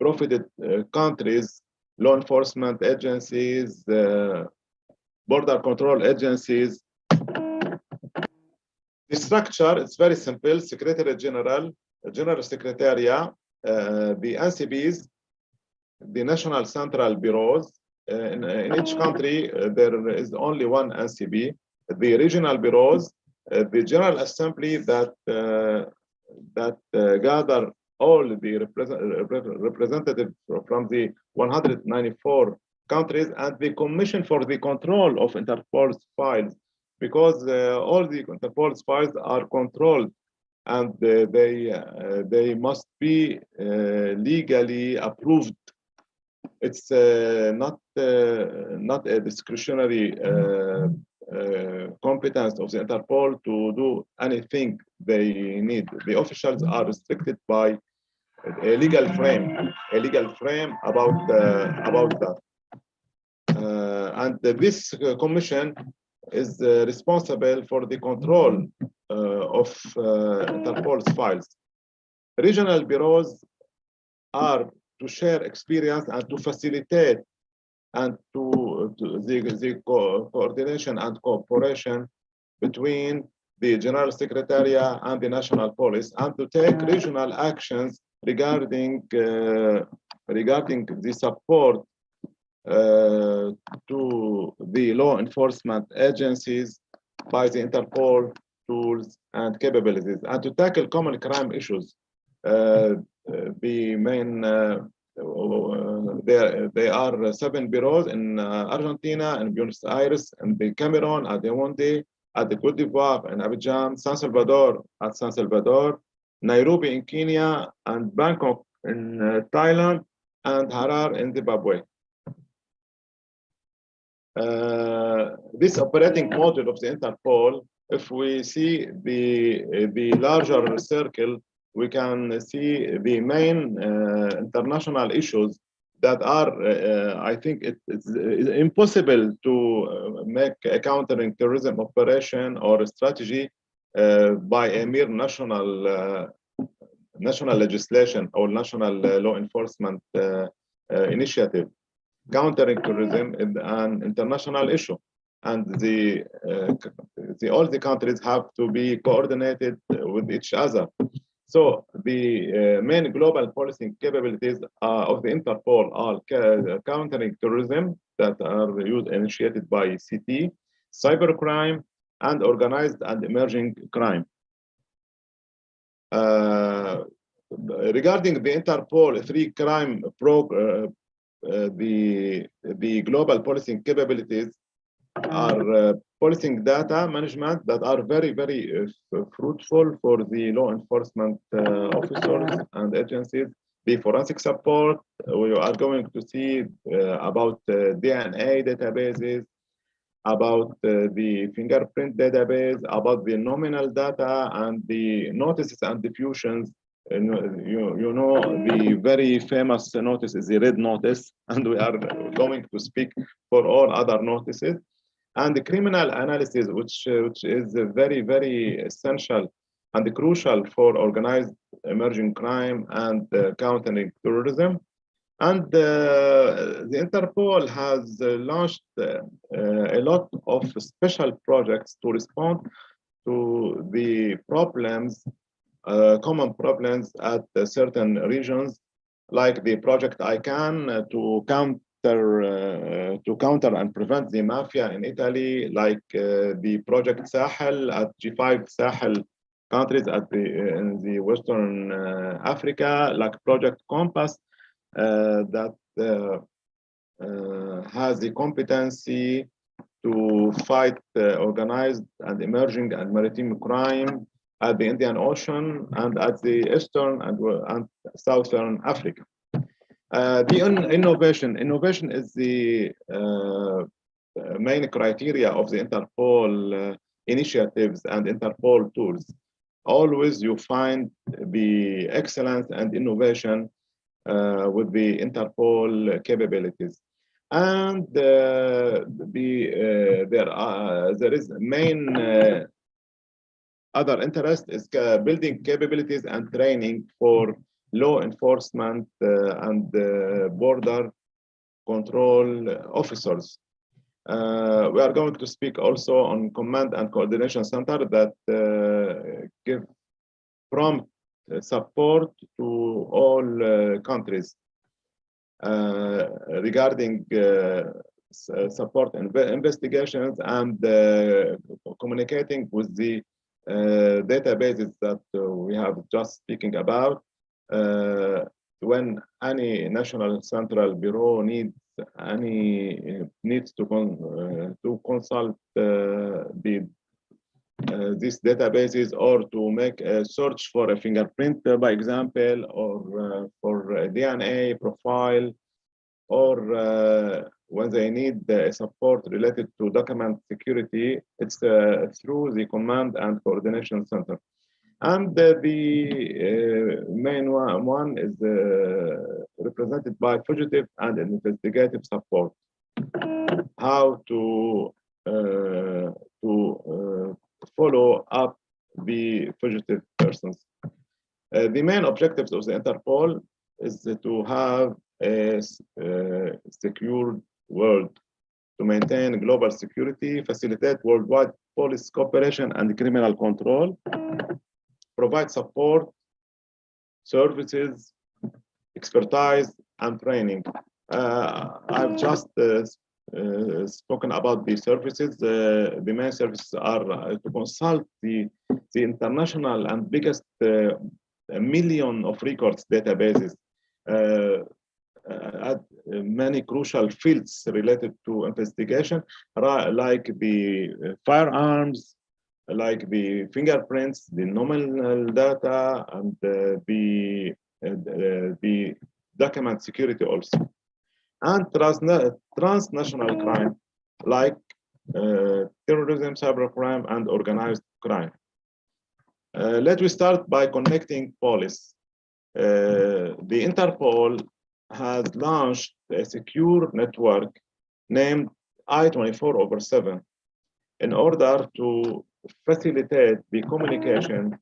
Speaker 4: profited countries, law enforcement agencies, border control agencies. The structure is very simple: Secretary General, General Secretariat, the NCBs, the National Central Bureaus. In each country, there is only one NCB, the regional bureaus, the General Assembly that gather all the representatives from the 194 countries, and the Commission for the Control of Interpol's files, because all the Interpol's files are controlled, and they must be legally approved. It's not a discretionary competence of the Interpol to do anything they need. The officials are restricted by a legal frame about that. And this commission is responsible for the control of Interpol's files. Regional bureaus are to share experience and to facilitate and to the coordination and cooperation between the General Secretariat and the National Police, and to take regional actions regarding the support to the law enforcement agencies by the Interpol tools and capabilities, and to tackle common crime issues. The main there are 7 bureaus in Argentina, and Buenos Aires, and the Cameroon, at Yaoundé, at the Cote d'Ivoire, and Abidjan, San Salvador at San Salvador, Nairobi in Kenya, and Bangkok in Thailand, and Harar in Zimbabwe. This operating model of the Interpol, if we see the larger circle, we can see the main international issues that are, I think it's impossible to make a countering terrorism operation or a strategy by a mere national legislation or national law enforcement initiative. Countering terrorism is an international issue, and all the countries have to be coordinated with each other. So the main global policing capabilities of the Interpol are countering terrorism, that are initiated by CT, cybercrime, and organized and emerging crime. Regarding the Interpol 3 crime program, the global policing capabilities are policing data management that are very, very fruitful for the law enforcement officers and agencies. The forensic support, we are going to see about DNA databases, about the fingerprint database, about the nominal data, and the notices and diffusions. You know, the very famous notice is the red notice, and we are going to speak for all other notices. And the criminal analysis, which is very, very essential and crucial for organized emerging crime and countering terrorism. And the Interpol has launched a lot of special projects to respond to the problems, common problems at certain regions, like the project ICANN to counter and prevent the mafia in Italy, like the project Sahel at G5 Sahel countries in the Western Africa, like Project Compass that has the competency to fight organized and emerging and maritime crime at the Indian Ocean and at the Eastern and Southern Africa. Innovation is the main criteria of the Interpol initiatives and Interpol tools. Always you find the excellence and innovation with the Interpol capabilities. And there is main other interest is building capabilities and training for law enforcement and border control officers. We are going to speak also on command and coordination center that give prompt support to all countries regarding support and investigations and communicating with the databases that we have just speaking about. When any national central bureau needs to consult these databases or to make a search for a fingerprint, by example, or for a DNA profile, or when they need support related to document security, it's through the command and coordination center. And the main one is represented by fugitive and investigative support. How to follow up the fugitive persons. The main objectives of the Interpol is to have a secure world, to maintain global security, facilitate worldwide police cooperation and criminal control, provide support, services, expertise, and training. I've just spoken about the services. The main services are to consult the international and biggest million of records databases at many crucial fields related to investigation, like the firearms, like the fingerprints, the nominal data, and the document security also. And transnational crime, like terrorism, cybercrime, and organized crime. Let me start by connecting police. The Interpol has launched a secure network named I-24/7 in order to facilitate the communication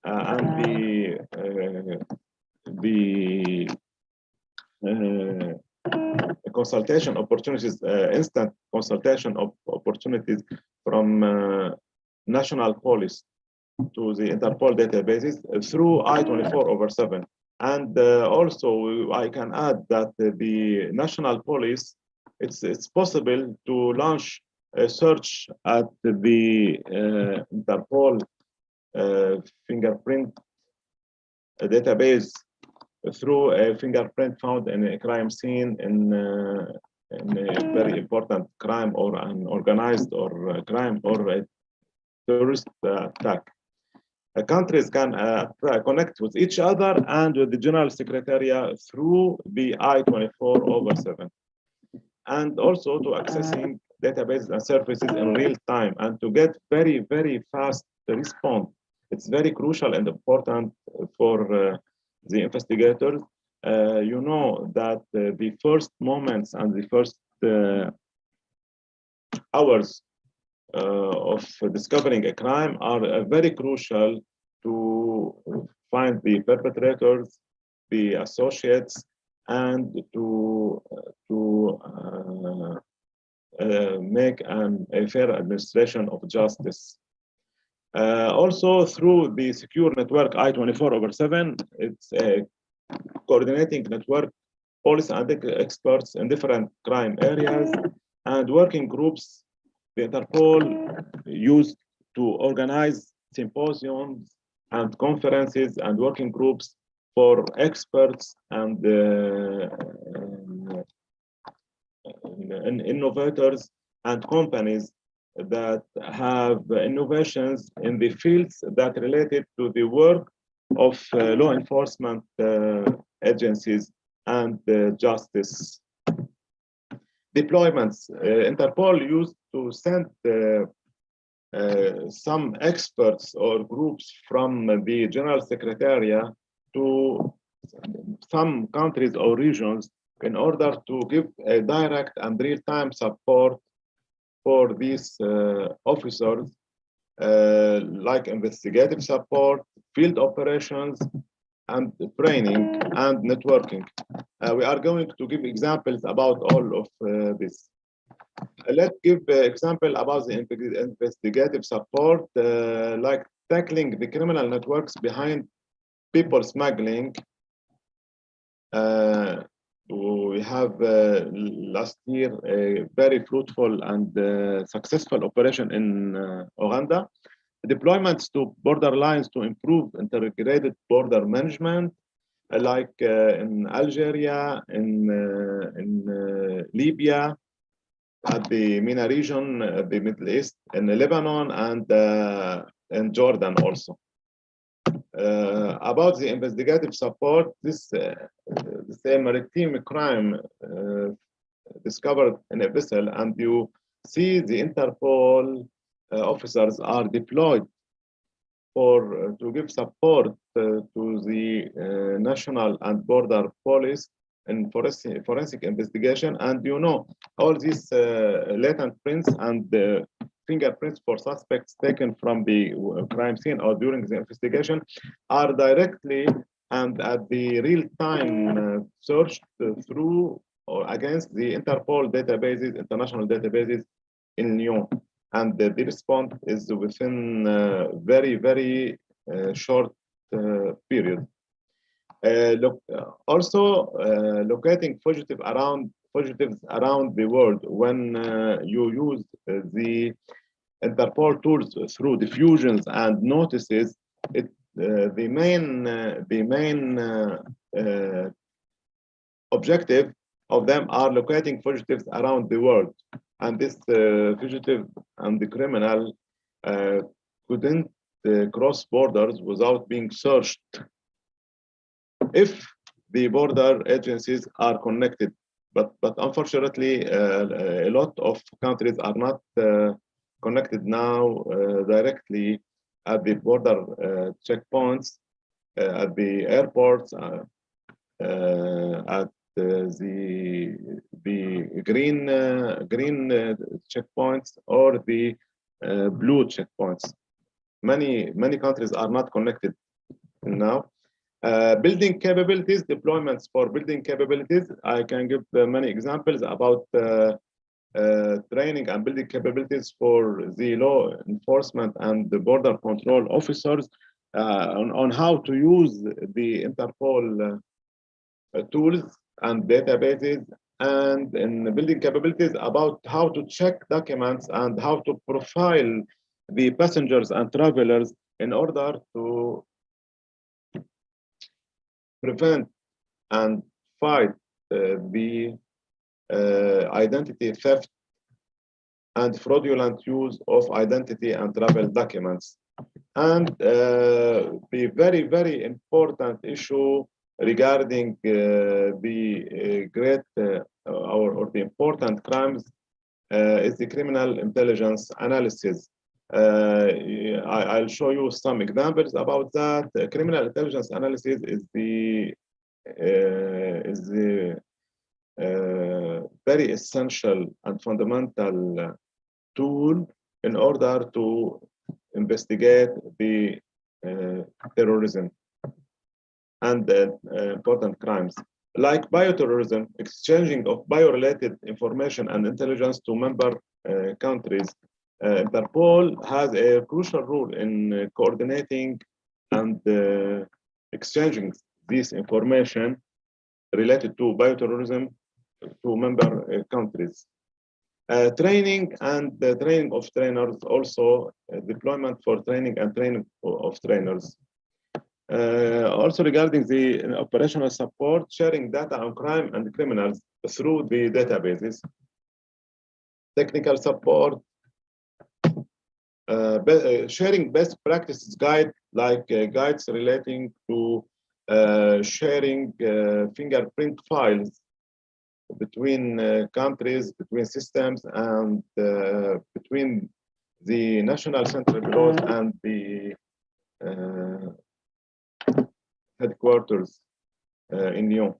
Speaker 4: and the consultation opportunities, instant consultation of opportunities from national police to the Interpol databases through I-24/7. And also, I can add that the national police, it's possible to launch a search at the Interpol fingerprint database through a fingerprint found in a crime scene in a very important crime or an organized or crime or a terrorist attack. Countries can connect with each other and with the General Secretariat through the I-24/7, and also to accessing databases and services in real time and to get very, very fast response. It's very crucial and important for the investigators. You know that the first moments and the first hours of discovering a crime are very crucial to find the perpetrators, the associates, and to make a fair administration of justice. Also, through the secure network I-24/7, it's a coordinating network, police and experts in different crime areas, and working groups the Interpol used to organize symposiums and conferences and working groups for experts and innovators and companies that have innovations in the fields that related to the work of law enforcement agencies and justice. Deployments. Interpol used to send some experts or groups from the General Secretariat to some countries or regions in order to give a direct and real-time support for these officers, like investigative support, field operations, and training and networking. We are going to give examples about all of this. Let's give an example about the investigative support, like tackling the criminal networks behind people smuggling. We have last year a very fruitful and successful operation in Uganda. Deployments to border lines to improve integrated border management, like in Algeria, in Libya, at the MENA region, the Middle East, in Lebanon, and in Jordan also. About the investigative support, this is a maritime crime discovered in a vessel, and you see the Interpol officers are deployed for to give support to the national and border police in forensic investigation. And you know, all these latent prints and fingerprints for suspects taken from the crime scene or during the investigation are directly and at the real-time searched through or against the Interpol databases, international databases in Lyon. And the response is within very, very short period. Also, locating fugitives around the world when you use the Interpol tools through diffusions and notices, the main objective of them are locating fugitives around the world, and this fugitive and the criminal couldn't cross borders without being searched if the border agencies are connected. But unfortunately, a lot of countries are not connected now directly at the border checkpoints, at the airports, at the green checkpoints or the blue checkpoints. Many countries are not connected now. Building capabilities, deployments for building capabilities. I can give many examples about training and building capabilities for the law enforcement and the border control officers on how to use the Interpol tools and databases, and in building capabilities about how to check documents and how to profile the passengers and travelers in order to prevent and fight the identity theft and fraudulent use of identity and travel documents. And the very, very important issue regarding the great or the important crimes is the criminal intelligence analysis. I'll show you some examples about that. Criminal intelligence analysis is the very essential and fundamental tool in order to investigate the terrorism and important crimes. Like bioterrorism, exchanging of bio-related information and intelligence to member countries, Interpol has a crucial role in coordinating and exchanging this information related to bioterrorism to member countries. Training and the training of trainers, also deployment for training and training of trainers. Also regarding the operational support, sharing data on crime and criminals through the databases. Technical support, sharing best practices guide, like guides relating to sharing fingerprint files between countries, between systems, and between the national central bureaus and the headquarters in Lyon.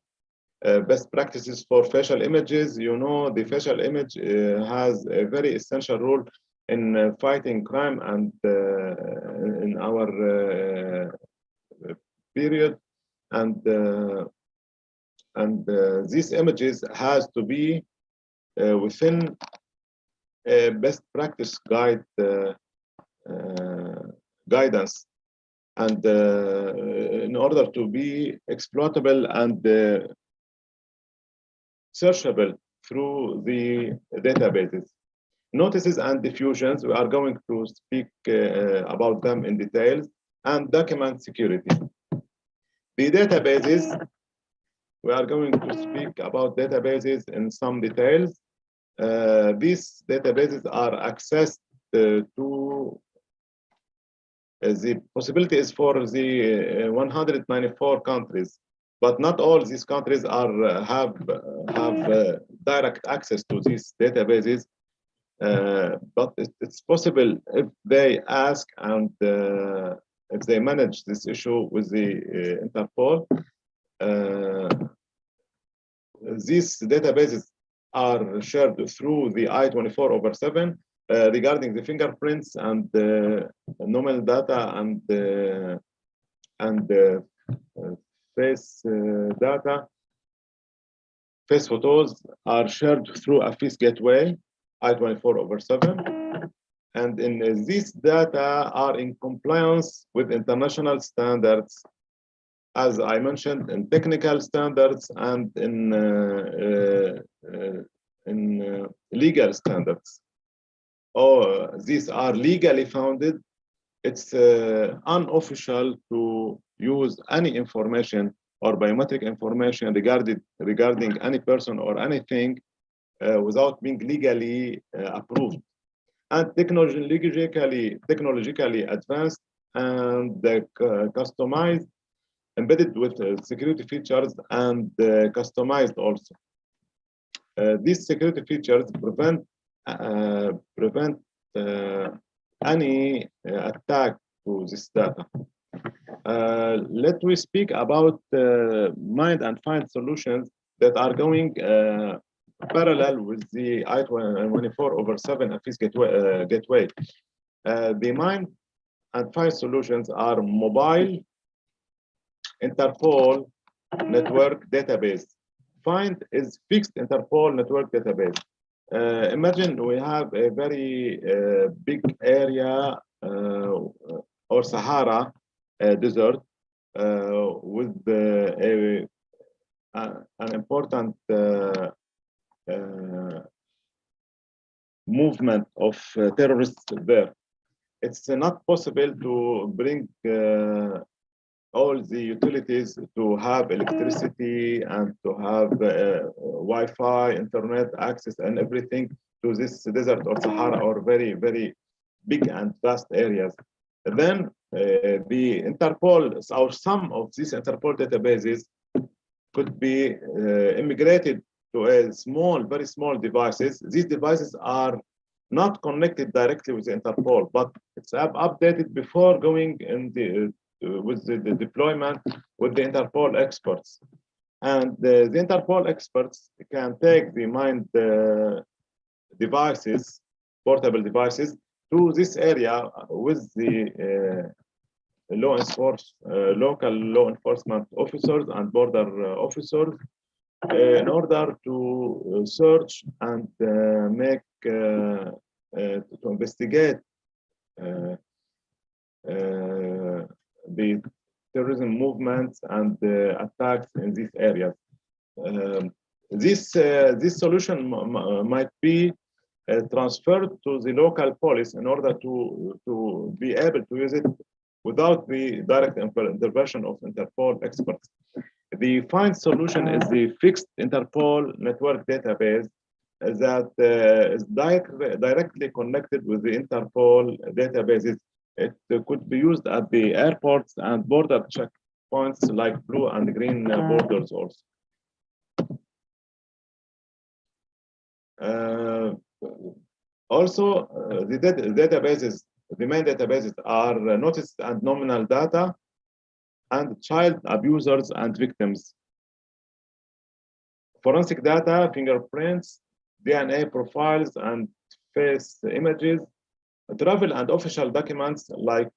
Speaker 4: Best practices for facial images. You know, the facial image has a very essential role in fighting crime and in our period, and these images has to be within a best practice guidance, and in order to be exploitable and searchable through the databases. Notices and diffusions, we are going to speak about them in details, and document security. The databases, we are going to speak about databases in some details. These databases are accessed to the possibility is for the 194 countries, but not all these countries are have direct access to these databases. But it's possible if they ask and if they manage this issue with the Interpol. These databases are shared through the I-24/7 regarding the fingerprints and nominal data and face data. Face photos are shared through a face gateway, I-24/7. And in these data are in compliance with international standards, as I mentioned, in technical standards and in legal standards. These are legally founded. It's unofficial to use any information or biometric information regarding any person or anything without being legally approved, and technologically advanced and customized, embedded with security features and customized also. These security features prevent any attack to this data. Let me speak about mind and find solutions that are going parallel with the I-24/7 AFIS gateway. The mind and find solutions are mobile Interpol network database. Find is fixed Interpol network database. Imagine we have a very big area or Sahara desert with an important movement of terrorists there. It's not possible to bring all the utilities to have electricity and to have Wi-Fi, internet access and everything to this desert or Sahara or very, very big and vast areas. Then the Interpol, or some of these Interpol databases could be immigrated to a small, very small devices. These devices are not connected directly with the Interpol, but it's updated before going in the with the deployment with the Interpol experts. And the Interpol experts can take the mind devices, portable devices, to this area with the local law enforcement officers and border officers in order to search and to investigate the terrorism movements and attacks in these areas. This solution might be transferred to the local police in order to be able to use it without the direct intervention of Interpol experts. The fine solution is the fixed Interpol network database that is directly connected with the Interpol databases. It could be used at the airports and border checkpoints like blue and green borders also. The main databases are notice and nominal data and child abusers and victims. Forensic data, fingerprints, DNA profiles and face images, travel and official documents like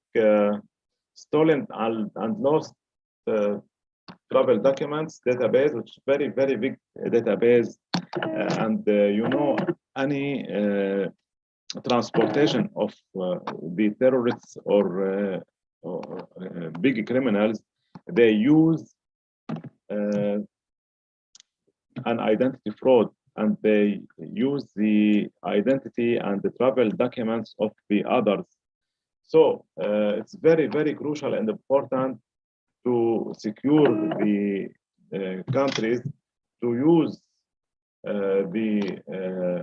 Speaker 4: stolen and lost travel documents database, which is very, very big database. And you know, any transportation of the terrorists or big criminals, they use an identity fraud, and they use the identity and the travel documents of the others. So it's very, very crucial and important to secure the countries to use the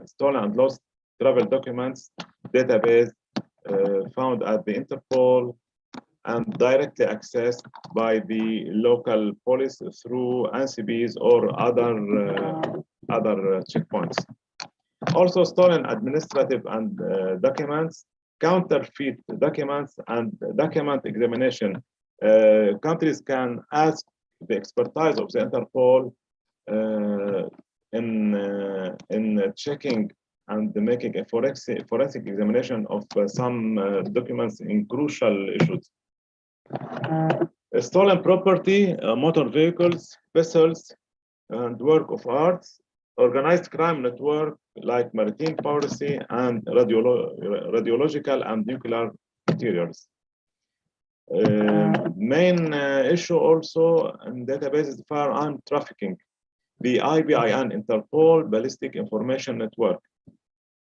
Speaker 4: stolen and lost travel documents database found at the Interpol and directly accessed by the local police through NCBs or other checkpoints. Also, stolen administrative and documents, counterfeit documents, and document examination. Countries can ask the expertise of the Interpol in checking and making a forensic examination of some documents in crucial issues. Stolen property, motor vehicles, vessels, and work of arts, organized crime network like maritime piracy and radiological and nuclear materials. Main issue also in databases firearm trafficking. The IBIN, Interpol Ballistic Information Network,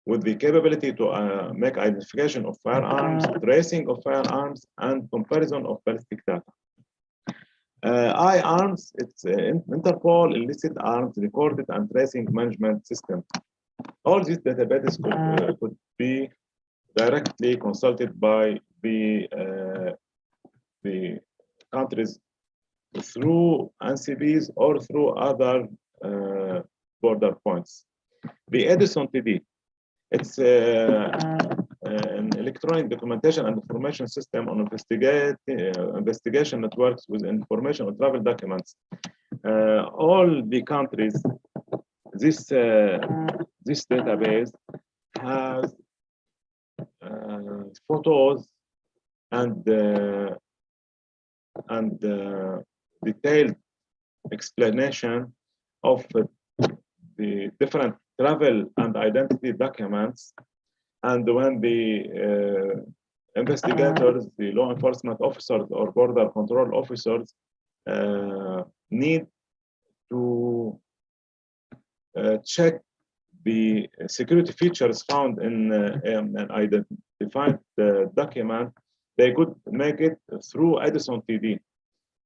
Speaker 4: with the capability to make identification of firearms, tracing of firearms, and comparison of ballistic data. IARMS, it's Interpol Illicit Arms Recorded and Tracing Management System. All these databases could be directly consulted by the countries through NCBs or through other border points. The Edison TD, it's an electronic documentation and information system on investigation networks with information on travel documents. All the countries, this database has photos and detailed explanation of the different travel and identity documents, and when the investigators, the law enforcement officers or border control officers need to check the security features found in an identified document, they could make it through Edison TD.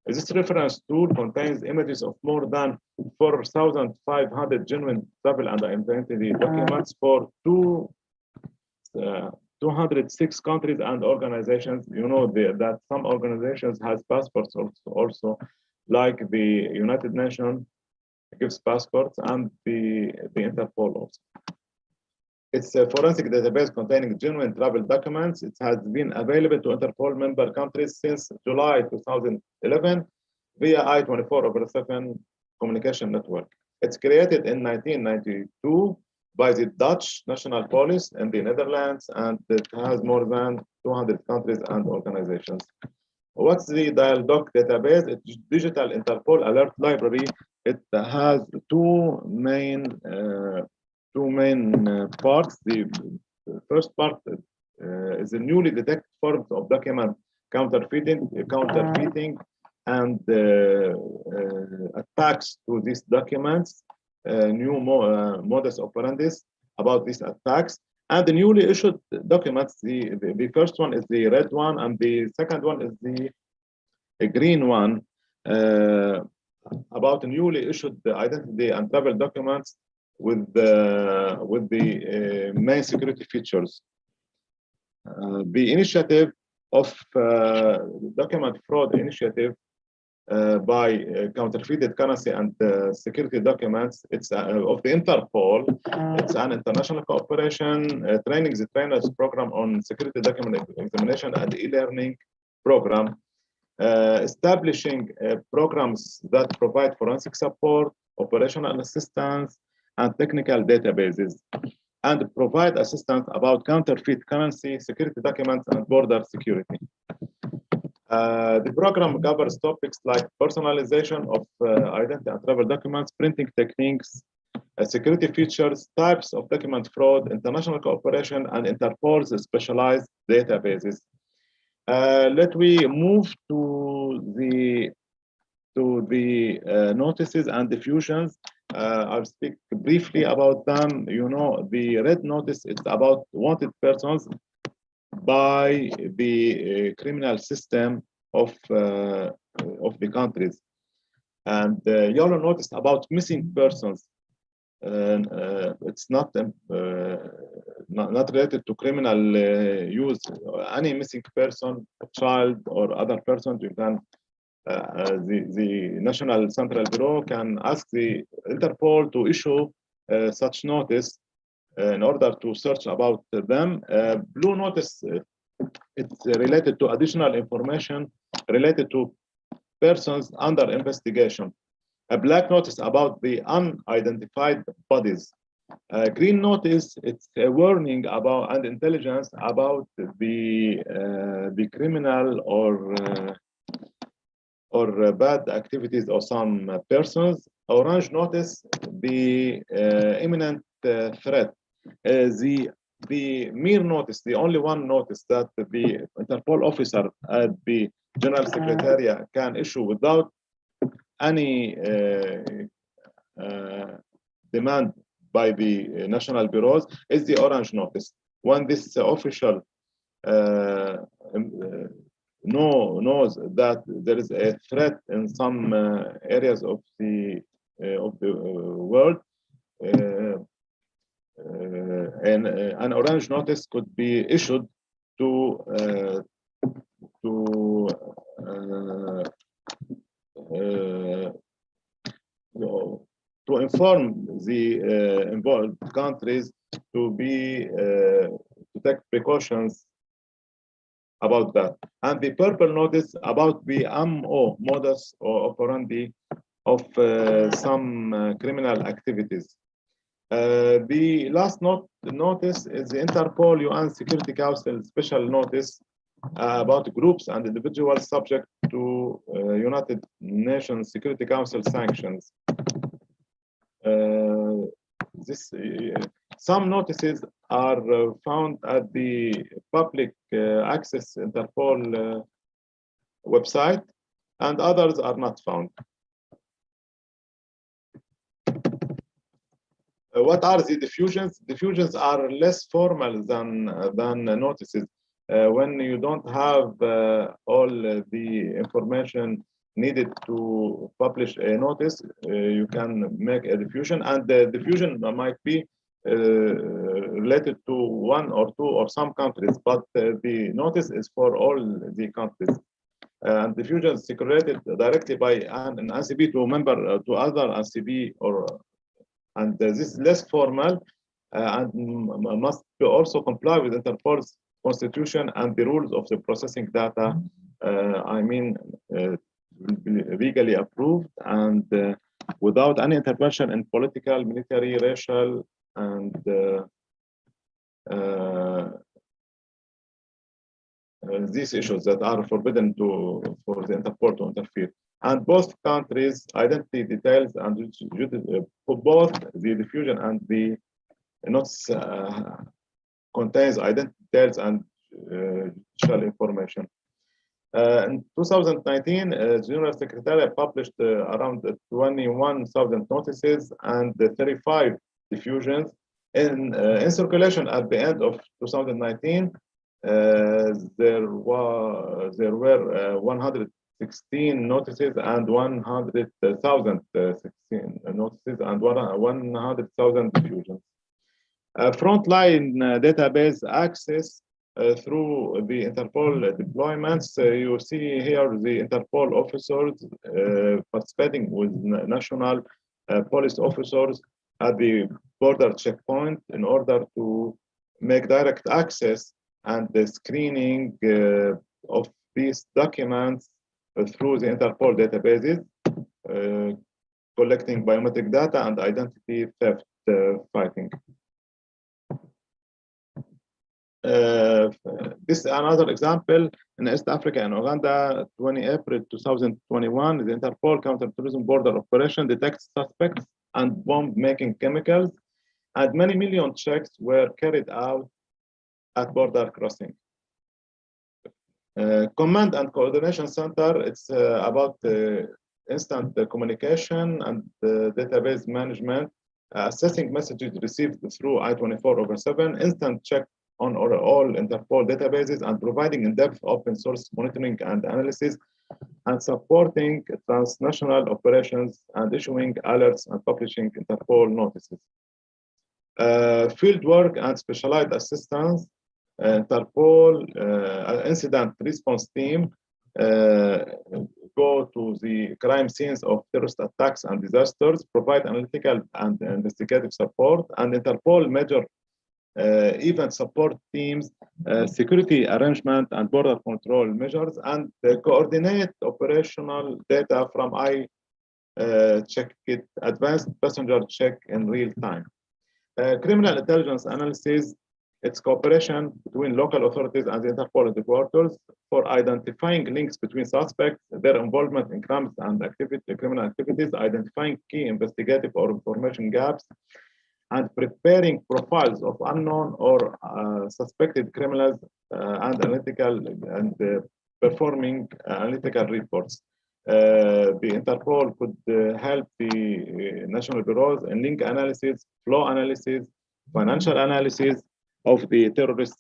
Speaker 4: This reference tool contains images of more than 4,500 genuine travel and identity documents for 206 countries and organizations. You know that some organizations has passports also, like the United Nations gives passports, and the Interpol also. It's a forensic database containing genuine travel documents. It has been available to Interpol member countries since July 2011 via I-24/7 communication network. It's created in 1992 by the Dutch National Police in the Netherlands, and it has more than 200 countries and organizations. What's the dial-doc database? It's digital Interpol alert library. It has two main parts. The first part is the newly detected forms of document counterfeiting, and attacks to these documents, new modus operandi about these attacks, and the newly issued documents. The first one is the red one, and the second one is the green one, about newly issued identity and travel documents with the main security features. The initiative of document fraud initiative by counterfeited currency and security documents. It's of the Interpol. It's an international cooperation training the trainers program on security document examination and e-learning program, establishing programs that provide forensic support, operational assistance, and technical databases, and provide assistance about counterfeit currency, security documents, and border security. The program covers topics like personalization of identity and travel documents, printing techniques, security features, types of document fraud, international cooperation, and Interpol's specialized databases. Let we move to the notices and diffusions. I'll speak briefly about them. You know, the red notice is about wanted persons by the criminal system of the countries, and yellow notice about missing persons. It's not related to criminal use. Any missing person, child or other person, you can the National Central Bureau can ask the Interpol to issue such notice in order to search about them. Blue notice, it's related to additional information related to persons under investigation. A black notice about the unidentified bodies. Green notice, it's a warning about and intelligence about the criminal or bad activities of some persons. Orange notice, the imminent threat. The mere notice, the only one notice that the Interpol officer at the General Secretariat can issue without any demand by the national bureaus is the orange notice. When this official knows that there is a threat in some areas of the world, and an orange notice could be issued to inform the involved countries to take precautions about that. And the purple notice about the MO, modus operandi of some criminal activities. The last notice is the Interpol UN Security Council special notice about groups and individuals subject to United Nations Security Council sanctions. Some notices are found at the public access Interpol website, and others are not found. What are the diffusions? Diffusions are less formal than notices. When you don't have all the information needed to publish a notice, you can make a diffusion, and the diffusion might be related to one or two or some countries, but the notice is for all the countries. And diffusion is circulated directly by an NCB to a member to other NCB, and this is less formal and must also comply with Interpol's constitution and the rules of the processing data. Legally approved and without any intervention in political, military, racial, and these issues that are forbidden for the Interpol to interfere. And both countries' identity details and both the diffusion and the notes contains identity details and judicial information. In 2019, the General Secretariat published around 21,000 notices and 35 diffusions. In circulation at the end of 2019, there were 116 notices and 100,000 notices and 100,000 diffusions. Frontline database access through the Interpol deployments. You see here the Interpol officers participating with national police officers at the border checkpoint in order to make direct access and the screening of these documents through the Interpol databases, collecting biometric data and identity theft fighting. This is another example in East Africa and Uganda, 20 April 2021, the Interpol counterterrorism border operation detects suspects and bomb-making chemicals, and many million checks were carried out at border crossing. Command and Coordination Center, it's about instant communication and database management, assessing messages received through I-24/7, instant check on all Interpol databases, and providing in-depth open source monitoring and analysis, and supporting transnational operations and issuing alerts and publishing Interpol notices. Field work and specialized assistance, Interpol incident response team go to the crime scenes of terrorist attacks and disasters, provide analytical and investigative support, and Interpol major event support teams, security arrangement and border control measures, and coordinate operational data from check it, advanced passenger check in real time. Criminal intelligence analysis, its cooperation between local authorities and the Interpol headquarters for identifying links between suspects, their involvement in crimes and criminal activities, identifying key investigative or information gaps, and preparing profiles of unknown or suspected criminals and performing analytical reports. The Interpol could help the national bureaus in link analysis, flow analysis, financial analysis of the terrorist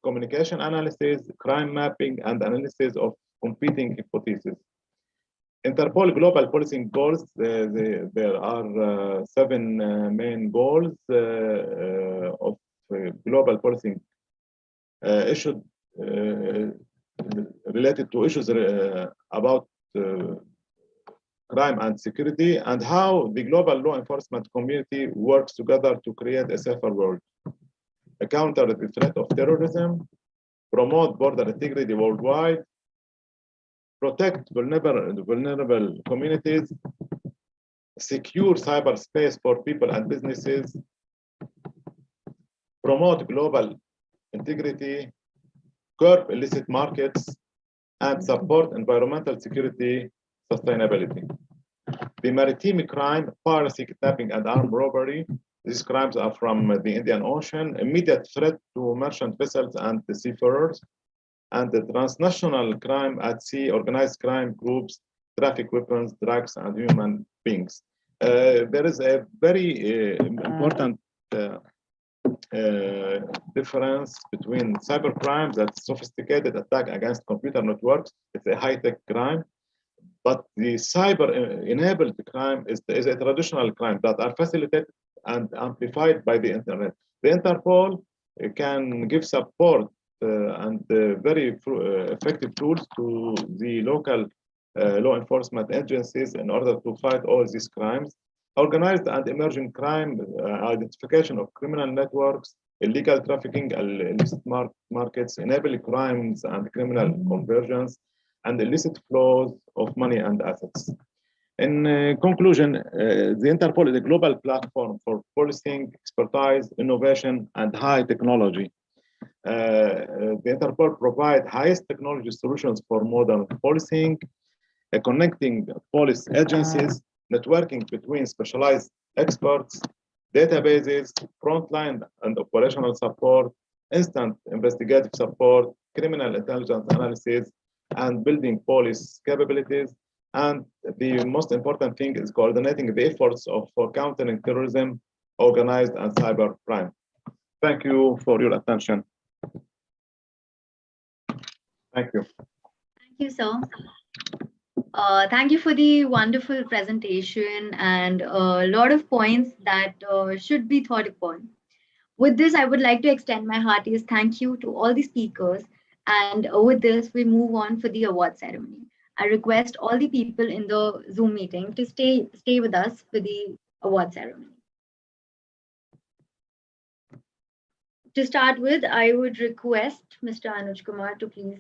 Speaker 4: communication analysis, crime mapping, and analysis of competing hypotheses. Interpol global policing goals, there are 7 main goals of global policing issued related to issues about crime and security, and how the global law enforcement community works together to create a safer world, counter the threat of terrorism, promote border integrity worldwide, protect vulnerable communities, secure cyberspace for people and businesses, promote global integrity, curb illicit markets, and support environmental security sustainability. The maritime crime, piracy, kidnapping, and armed robbery, these crimes are from the Indian Ocean, immediate threat to merchant vessels and the seafarers, and the transnational crime at sea, organized crime groups, traffic weapons, drugs, and human beings. There is a very important difference between cyber crimes, that's sophisticated attack against computer networks. It's a high-tech crime, but the cyber-enabled crime is a traditional crime that are facilitated and amplified by the internet. The Interpol can give support and very effective tools to the local law enforcement agencies in order to fight all these crimes. Organized and emerging crime, identification of criminal networks, illegal trafficking, illicit markets, enable crimes and criminal conversions, and illicit flows of money and assets. In conclusion, the Interpol is a global platform for policing, expertise, innovation, and high technology. the Interpol provide highest technology solutions for modern policing, connecting police agencies, networking between specialized experts, databases, frontline and operational support, instant investigative support, criminal intelligence analysis, and building police capabilities. And the most important thing is coordinating the efforts of countering terrorism, organized and cyber crime. Thank you for your attention. Thank you.
Speaker 1: Thank you, sir. Thank you for the wonderful presentation and a lot of points that should be thought upon. With this, I would like to extend my heartiest thank you to all the speakers. And with this, we move on for the award ceremony. I request all the people in the Zoom meeting to stay with us for the award ceremony. To start with, I would request Mr. Anuj Kumar to please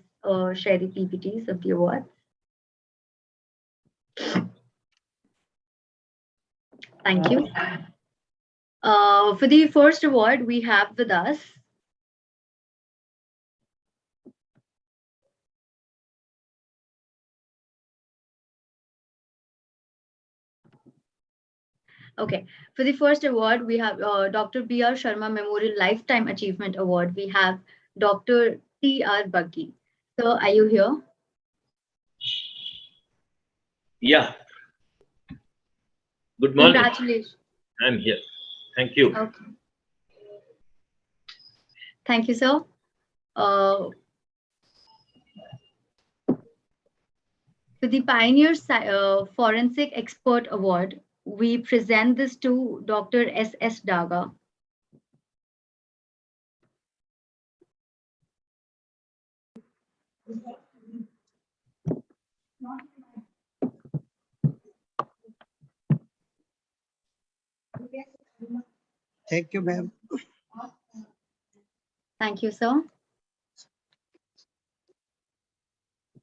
Speaker 1: share the PPTs of the awards. Thank you. For the first award, we have with us Okay, for the first award, we have Dr. B.R. Sharma Memorial Lifetime Achievement Award. We have Dr. T.R. Buggy. So, are you here?
Speaker 5: Yeah. Good morning.
Speaker 1: Congratulations.
Speaker 5: I'm here. Thank you.
Speaker 1: Okay. Thank you, sir. For the Pioneer Forensic Expert Award, we present this to Dr. S.S. Daga.
Speaker 6: Thank you, ma'am.
Speaker 1: Thank you, sir.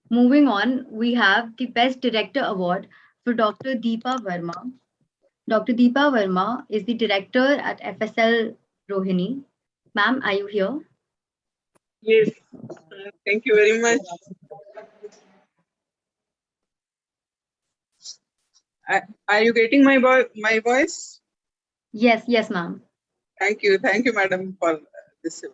Speaker 1: Moving on, we have the Best Director Award for Dr. Deepa Verma. Dr. Deepa Verma is the director at FSL Rohini. Ma'am, are you here?
Speaker 7: Yes, thank you very much. Are you getting my voice?
Speaker 1: Yes, yes, ma'am.
Speaker 7: Thank you, madam, for this.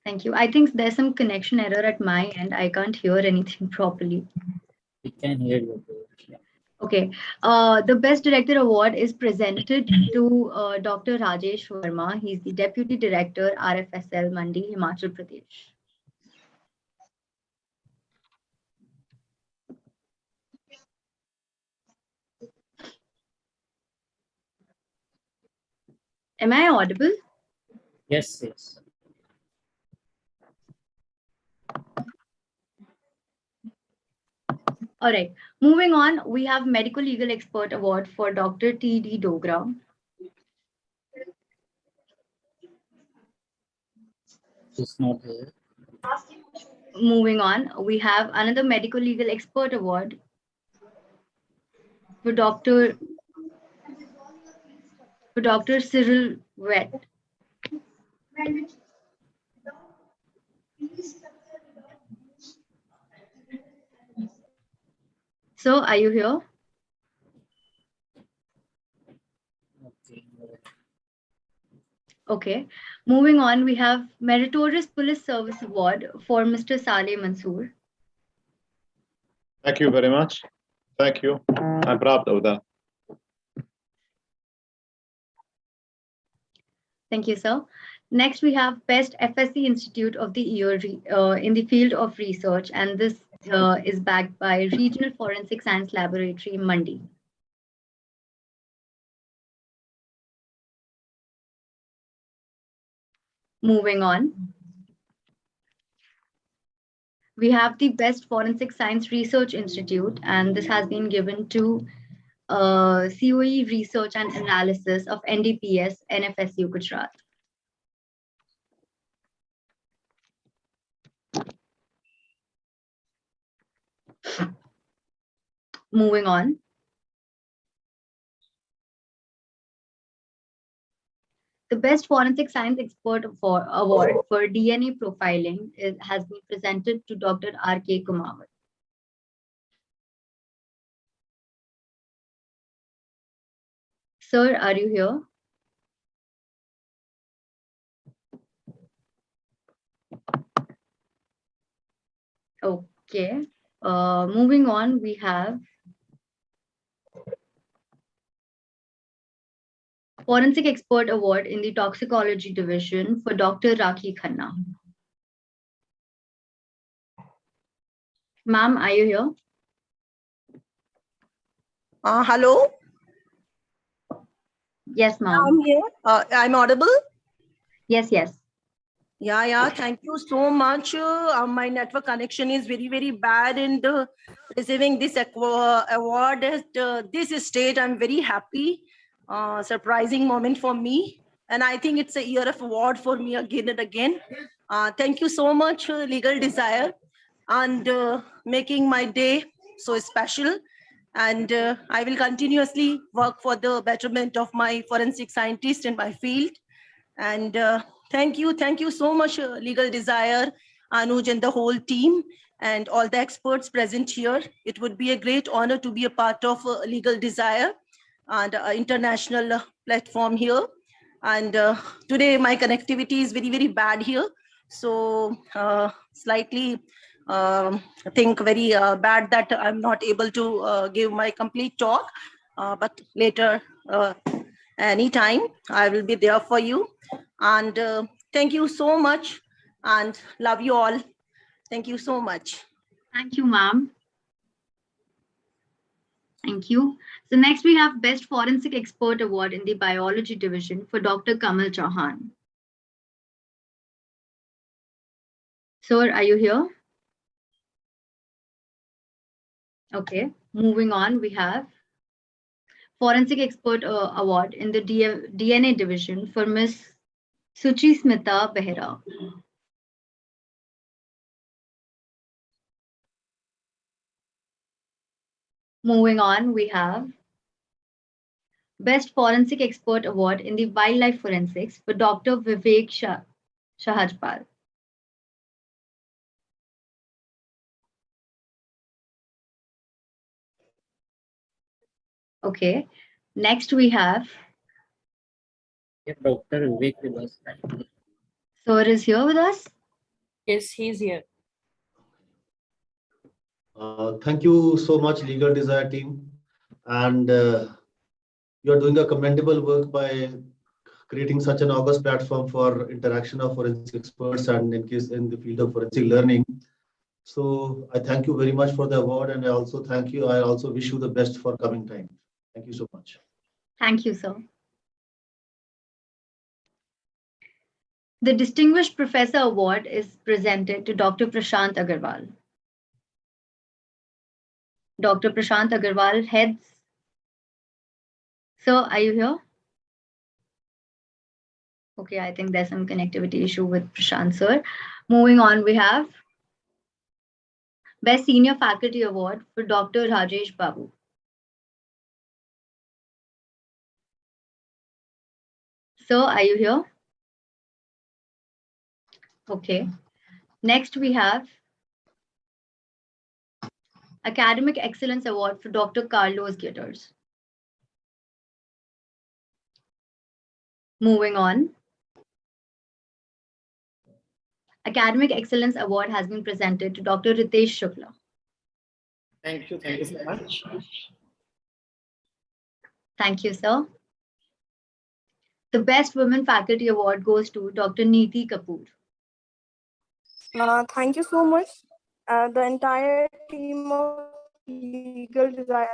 Speaker 1: Thank you. I think there's some connection error at my end. I can't hear anything properly.
Speaker 3: We can hear you. Yeah.
Speaker 1: Okay. The Best Director Award is presented to Dr. Rajesh Verma. He's the Deputy Director, RFSL Mandi, Himachal Pradesh. Am I audible?
Speaker 3: Yes, yes.
Speaker 1: All right. Moving on, we have Medical Legal Expert Award for Dr. T.D. Dogra.
Speaker 3: It's not here.
Speaker 1: Moving on, we have another Medical Legal Expert Award for Dr. Cyril Wett. So, are you here?
Speaker 3: Okay.
Speaker 1: Okay. Moving on, we have Meritorious Police Service Award for Mr. Saleh Mansoor.
Speaker 4: Thank you very much. Thank you. I'm proud of that.
Speaker 1: Thank you, sir. Next, we have Best FSC Institute of the Year in the field of research, and this is backed by Regional Forensic Science Laboratory, Mandi. Moving on, we have the Best Forensic Science Research Institute, and this has been given to COE Research and Analysis of NDPS, NFSU, Gujarat. Moving on. The Best Forensic Science Expert Award for DNA profiling has been presented to Dr. R.K. Kumawat. Sir, are you here? Okay. Moving on, we have Forensic Expert Award in the Toxicology Division for Dr. Rakhi Khanna. Ma'am, are you here?
Speaker 8: Hello.
Speaker 1: Yes, ma'am.
Speaker 8: I'm here. I'm audible.
Speaker 1: Yes, yes.
Speaker 8: Yeah. Thank you so much. My network connection is very, very bad, and receiving this award at this stage, I'm very happy. Surprising moment for me, and I think it's a year of award for me again and again. Thank you so much, Legal Desire, and making my day so special. And I will continuously work for the betterment of my forensic scientist in my field. And thank you so much, Legal Desire, Anuj, and the whole team, and all the experts present here. It would be a great honor to be a part of Legal Desire and international platform here. And today my connectivity is very, very bad here. So slightly I think very bad that I'm not able to give my complete talk, but later, anytime, I will be there for you. And thank you so much, and love you all. Thank you so much.
Speaker 1: Thank you, ma'am. Thank you. So next we have Best Forensic Expert Award in the Biology Division for Dr. Kamal Chauhan. Sir, are you here? Okay. Moving on, we have Forensic Expert Award in the DNA Division for Miss Suchi Smita Behera. Moving on, we have Best Forensic Expert Award in the Wildlife Forensics for Dr. Vivek Shahajpal. Okay. Next we have
Speaker 3: Dr. Vivek with us.
Speaker 1: Sir is here with us.
Speaker 7: Yes, he's here.
Speaker 9: Thank you so much, Legal Desire team. And you are doing a commendable work by creating such an august platform for interaction of forensic experts and in case in the field of forensic learning. So I thank you very much for the award, and I also thank you. I also wish you the best for coming time. Thank you so much.
Speaker 1: Thank you, sir. The Distinguished Professor Award is presented to Dr. Prashant Agarwal. Dr. Prashant Agarwal heads. Sir, are you here? Okay, I think there's some connectivity issue with Prashant, sir. Moving on, we have Best Senior Faculty Award for Dr. Rajesh Babu. Sir, are you here? Okay. Next, we have Academic Excellence Award for Dr. Carlos Gitters. Moving on. Academic Excellence Award has been presented to Dr. Ritesh Shukla.
Speaker 3: Thank you so much.
Speaker 1: Thank you, sir. The Best Women Faculty Award goes to Dr. Neeti Kapoor.
Speaker 10: Thank you so much, the entire team of Legal Desire.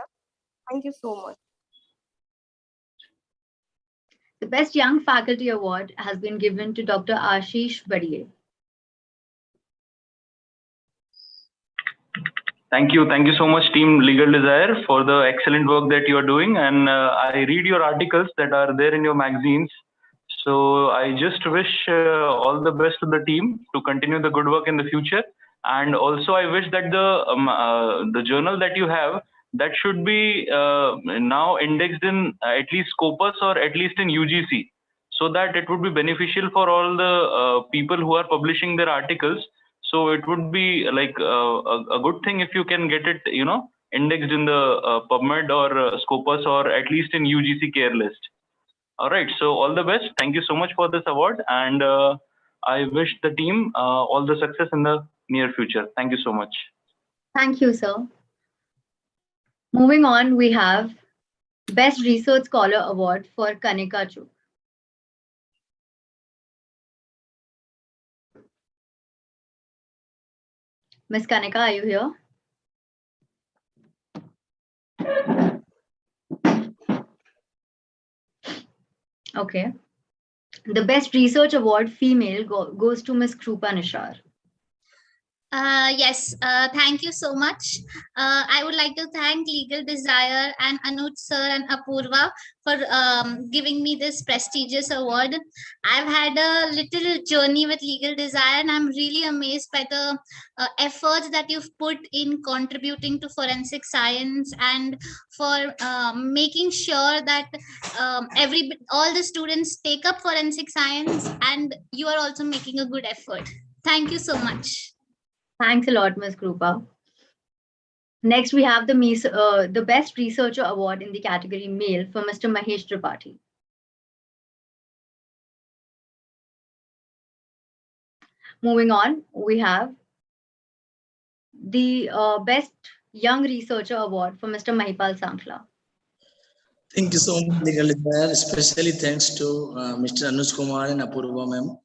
Speaker 10: Thank you so much.
Speaker 1: The Best Young Faculty Award has been given to Dr. Ashish Badiye.
Speaker 11: Thank you so much, Team Legal Desire, for the excellent work that you are doing. And I read your articles that are there in your magazines. So I just wish all the best to the team to continue the good work in the future. And also, I wish that the journal that you have, that should be now indexed in at least Scopus or at least in UGC. so that it would be beneficial for all the people who are publishing their articles. So it would be like a good thing if you can get it, indexed in the PubMed or Scopus, or at least in UGC care list. All right. So all the best. Thank you so much for this award, and I wish the team all the success in the near future. Thank you so much.
Speaker 1: Thank you, sir. Moving on, we have Best Research Scholar Award for Kanika Chuk. Miss Kanika, are you here? Okay. The Best Research Award Female goes to Miss Krupa Nishar.
Speaker 12: Yes, thank you so much. I would like to thank Legal Desire and Anuj sir and Apurva for giving me this prestigious award. I've had a little journey with Legal Desire, and I'm really amazed by the efforts that you've put in contributing to forensic science, and for making sure that all the students take up forensic science, and you are also making a good effort. Thank you so much.
Speaker 1: Thanks a lot, Ms. Krupa. Next, we have the Best Researcher Award in the category Male for Mr. Mahesh Tripathi. Moving on, we have the Best Young Researcher Award for Mr. Mahipal Sankla.
Speaker 13: Thank you so much, Legal Desire. Especially thanks to Mr. Anuj Kumar and Apurva ma'am.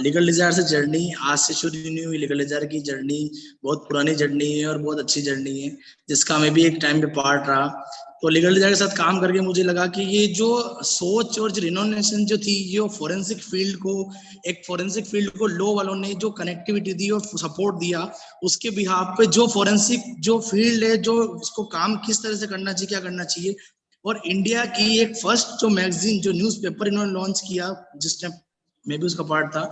Speaker 13: Legal desire से journey आज से शुरू नहीं हुई. Legal Dzire की journey बहुत पुरानी journey है और बहुत अच्छी जर्नी है, जिसका मैं भी एक टाइम पे पार्ट रहा. तो लीगल डिजायर के साथ काम करके मुझे लगा कि ये जो सोच और जो रिनोवेशन जो थी, जो फोरेंसिक फील्ड को लॉ वालों ने जो कनेक्टिविटी दी और सपोर्ट दिया, उसके बिहाफ पे जो फोरेंसिक जो फील्ड है, जो उसको काम किस तरह से करना चाहिए, क्या करना चाहिए, और इंडिया की एक फर्स्ट जो मैगजीन जो न्यूज़पेपर इन्होंने लॉन्च किया, जिस टाइम मैं भी उसका पार्ट था,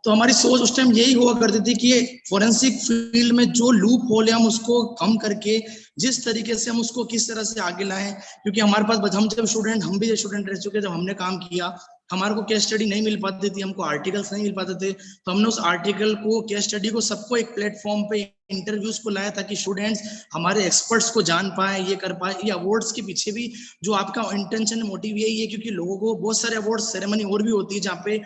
Speaker 13: तो हमारी सोच उस टाइम यही हुआ करती थी कि फोरेंसिक फील्ड में जो लूप होल है हम उसको कम करके जिस तरीके से हम उसको किस तरह से आगे लाएं, क्योंकि हमारे पास हम जब स्टूडेंट, हम भी स्टूडेंट रह चुके, जब हमने काम किया हमारे को केस स्टडी नहीं मिल पाती थी, हमको आर्टिकल्स नहीं मिल पाते थे, तो हमने उस आर्टिकल को, केस स्टडी को, सबको एक प्लेटफॉर्म पे इंटरव्यूज को लाया ताकि स्टूडेंट्स हमारे एक्सपर्ट्स को जान पाए, ये कर पाए. ये अवार्ड्स के पीछे भी जो आपका इंटेंशन मोटिव यही है, क्योंकि लोगों को बहुत सारे अवार्ड सेरेमनी और भी होती है जहाँ पे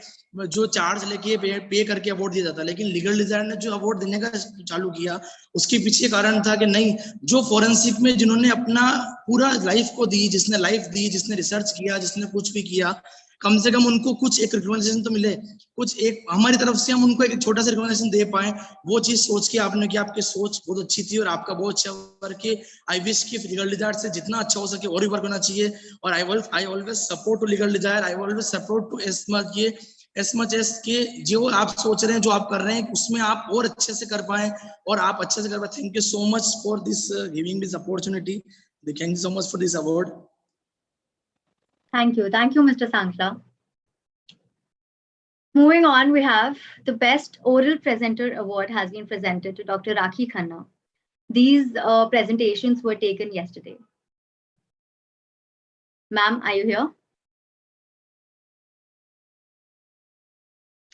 Speaker 13: जो चार्ज लेके पे करके अवार्ड दिया जाता है, लेकिन लीगल डिजायर ने जो अवार्ड देने का चालू किया उसके पीछे कारण था कि नहीं, जो फोरेंसिक में जिन्होंने अपना पूरा लाइफ को दी, जिसने लाइफ दी, जिसने रिसर्च किया, जिसने कुछ भी किया, कम से कम उनको कुछ एक रिकमेंडेशन तो मिले, कुछ एक हमारी तरफ से हम उनको एक छोटा सा रिकमेंडेशन दे पाए. वो चीज सोच के आपने किया, आपकी सोच बहुत अच्छी थी और आपका बहुत अच्छा वर्क है. आई विश कि लीगल डिजायर से जितना अच्छा हो सके और भी वर्क होना चाहिए. और I always support to legal desire, I always support to as much as के जो आप सोच रहे हैं, जो आप कर रहे हैं, उसमें आप और अच्छे से कर पाए और आप अच्छे से कर पाए. Thank you so much for this giving this opportunity. Thank you so much for this award.
Speaker 1: Thank you, Mr. Sankla. Moving on, we have the Best Oral Presenter Award has been presented to Dr. Rakhi Khanna. These presentations were taken yesterday. Ma'am, are you here?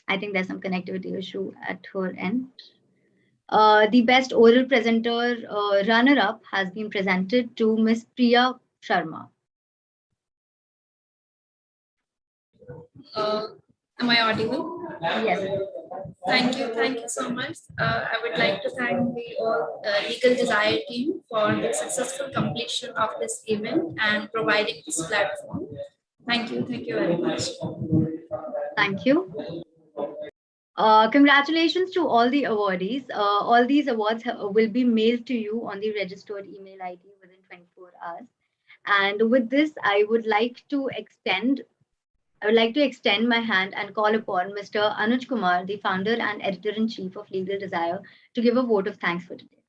Speaker 1: I think there's some connectivity issue at her end. The Best Oral Presenter runner-up has been presented to Miss Priya Sharma.
Speaker 14: Am I audible?
Speaker 1: Yes.
Speaker 14: Thank you so much. I would like to thank the Legal Desire team for the successful completion of this event and providing this platform. Thank you very much.
Speaker 1: Thank you. Congratulations to all the awardees. All these awards will be mailed to you on the registered email ID within 24 hours. And with this, I would like to extend my hand and call upon Mr. Anuj Kumar, the founder and editor-in-chief of Legal Desire, to give a vote of thanks for today.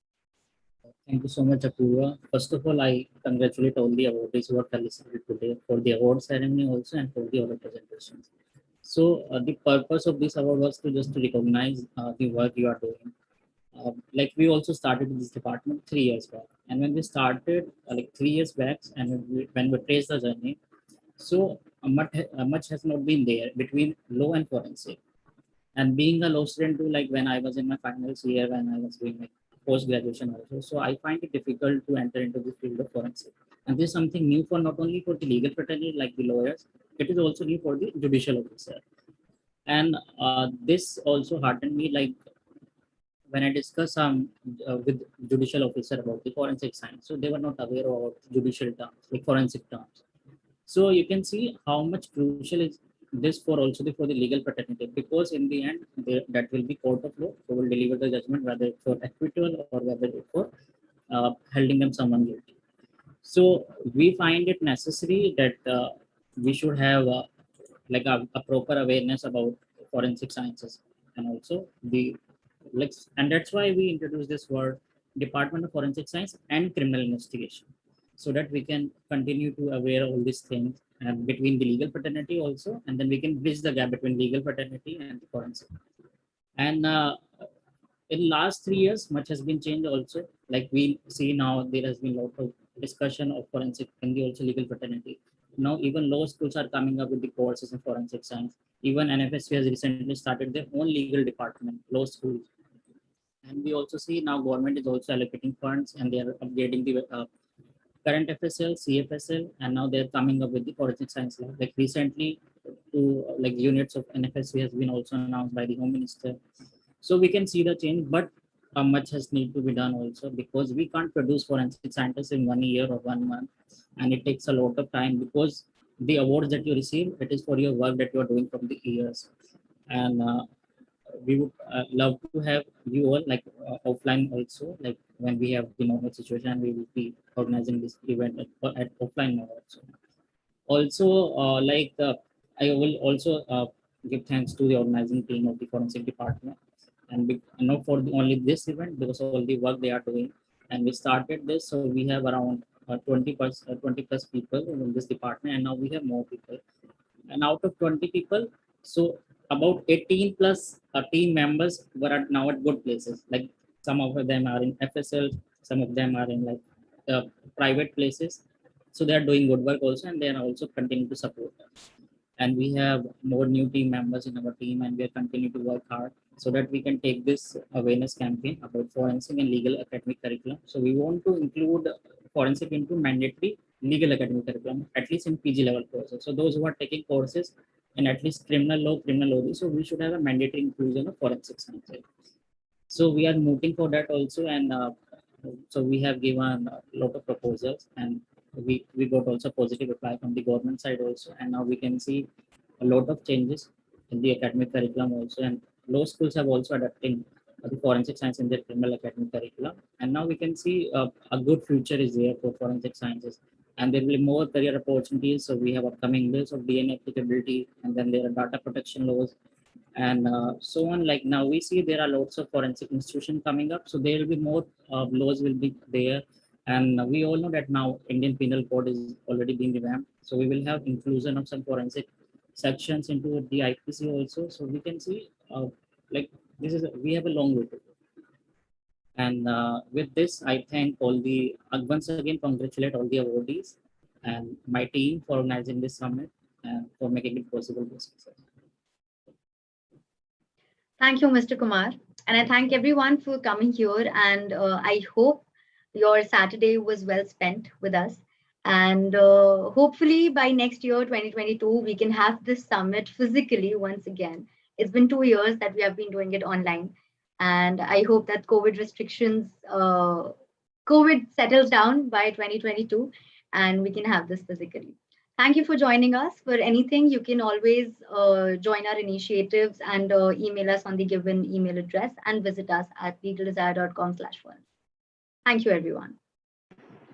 Speaker 3: Thank you so much, Apurva. First of all, I congratulate all the awardees who are felicitated today for the award ceremony also and for the other presentations. So the purpose of this award was to just recognize the work you are doing. Like we also started in this department 3 years back, and when we started like 3 years back, and when we traced the journey, so much has not been there between law and forensic. And being a law student too, like when I was in my finals year, when I was doing like post graduation also, so I find it difficult to enter into the field of forensic. And this is something new for not only for the legal fraternity like the lawyers, it is also new for the judicial officer. And this also heartened me, like when I discussed with judicial officer about the forensic science, so they were not aware of judicial terms, like forensic terms. So you can see how much crucial is this for also for the legal fraternity, because in the end, that will be court of law who will deliver the judgment, whether it's for acquittal or whether it's for holding them someone guilty. So we find it necessary that we should have like a proper awareness about forensic sciences, and also the like, and that's why we introduced this word Department of Forensic Science and Criminal Investigation, so that we can continue to aware all these things and between the legal fraternity also, and then we can bridge the gap between legal fraternity and the forensic. And in last 3 years, much has been changed also. Like we see now, there has been a lot of discussion of forensic in the also legal fraternity. Now even law schools are coming up with the courses in forensic science. Even NFSC has recently started their own legal department, law schools. And we also see now government is also allocating funds, and they are upgrading the current FSL, CFSL, and now they're coming up with the forensic science lab. Like recently, two like units of NFSC has been also announced by the Home Minister. So we can see the change, but much has need to be done also, because we can't produce forensic scientists in 1 year or 1 month, and it takes a lot of time, because the awards that you receive, it is for your work that you are doing from the years. And we would love to have you all like offline also, like when we have the normal situation, we will be organizing this event at offline mode also. Also, I will also give thanks to the organizing team of the forensic department, and not for only this event, because all the work they are doing. And we started this, so we have around 20 plus people in this department, and now we have more people. And out of 20 people, so about 18 plus team members were now at good places. Like some of them are in FSL, some of them are in like private places. So they are doing good work also, and they are also continuing to support us. And we have more new team members in our team, and we are continuing to work hard so that we can take this awareness campaign about forensic and legal academic curriculum. So we want to include forensic into mandatory legal academic curriculum, at least in PG level courses. So those who are taking courses in at least criminal law, so we should have a mandatory inclusion of forensic science. So we are moving for that also, and so we have given a lot of proposals, and we got also positive reply from the government side also, and now we can see a lot of changes in the academic curriculum also, and law schools have also adapting the forensic science in their criminal academic curriculum, and now we can see a good future is there for forensic sciences, and there will be more career opportunities. So we have upcoming bills of DNA applicability, and then there are data protection laws, and so on. Like now we see there are lots of forensic institutions coming up, so there will be more laws will be there. And we all know that now Indian Penal Code is already being revamped, so we will have inclusion of some forensic sections into the IPC also. So we can see like this is we have a long way to go. And with this, I thank all the once again congratulate all the awardees and my team for organizing this summit and for making it possible to success.
Speaker 1: Thank you, Mr. Kumar. And I thank everyone for coming here. And I hope your Saturday was well spent with us. And hopefully by next year, 2022, we can have this summit physically once again. It's been 2 years that we have been doing it online. And I hope that COVID restrictions, COVID settles down by 2022, and we can have this physically. Thank you for joining us. For anything, you can always join our initiatives and email us on the given email address, and visit us at legaldesire.com/forum. Thank you, everyone.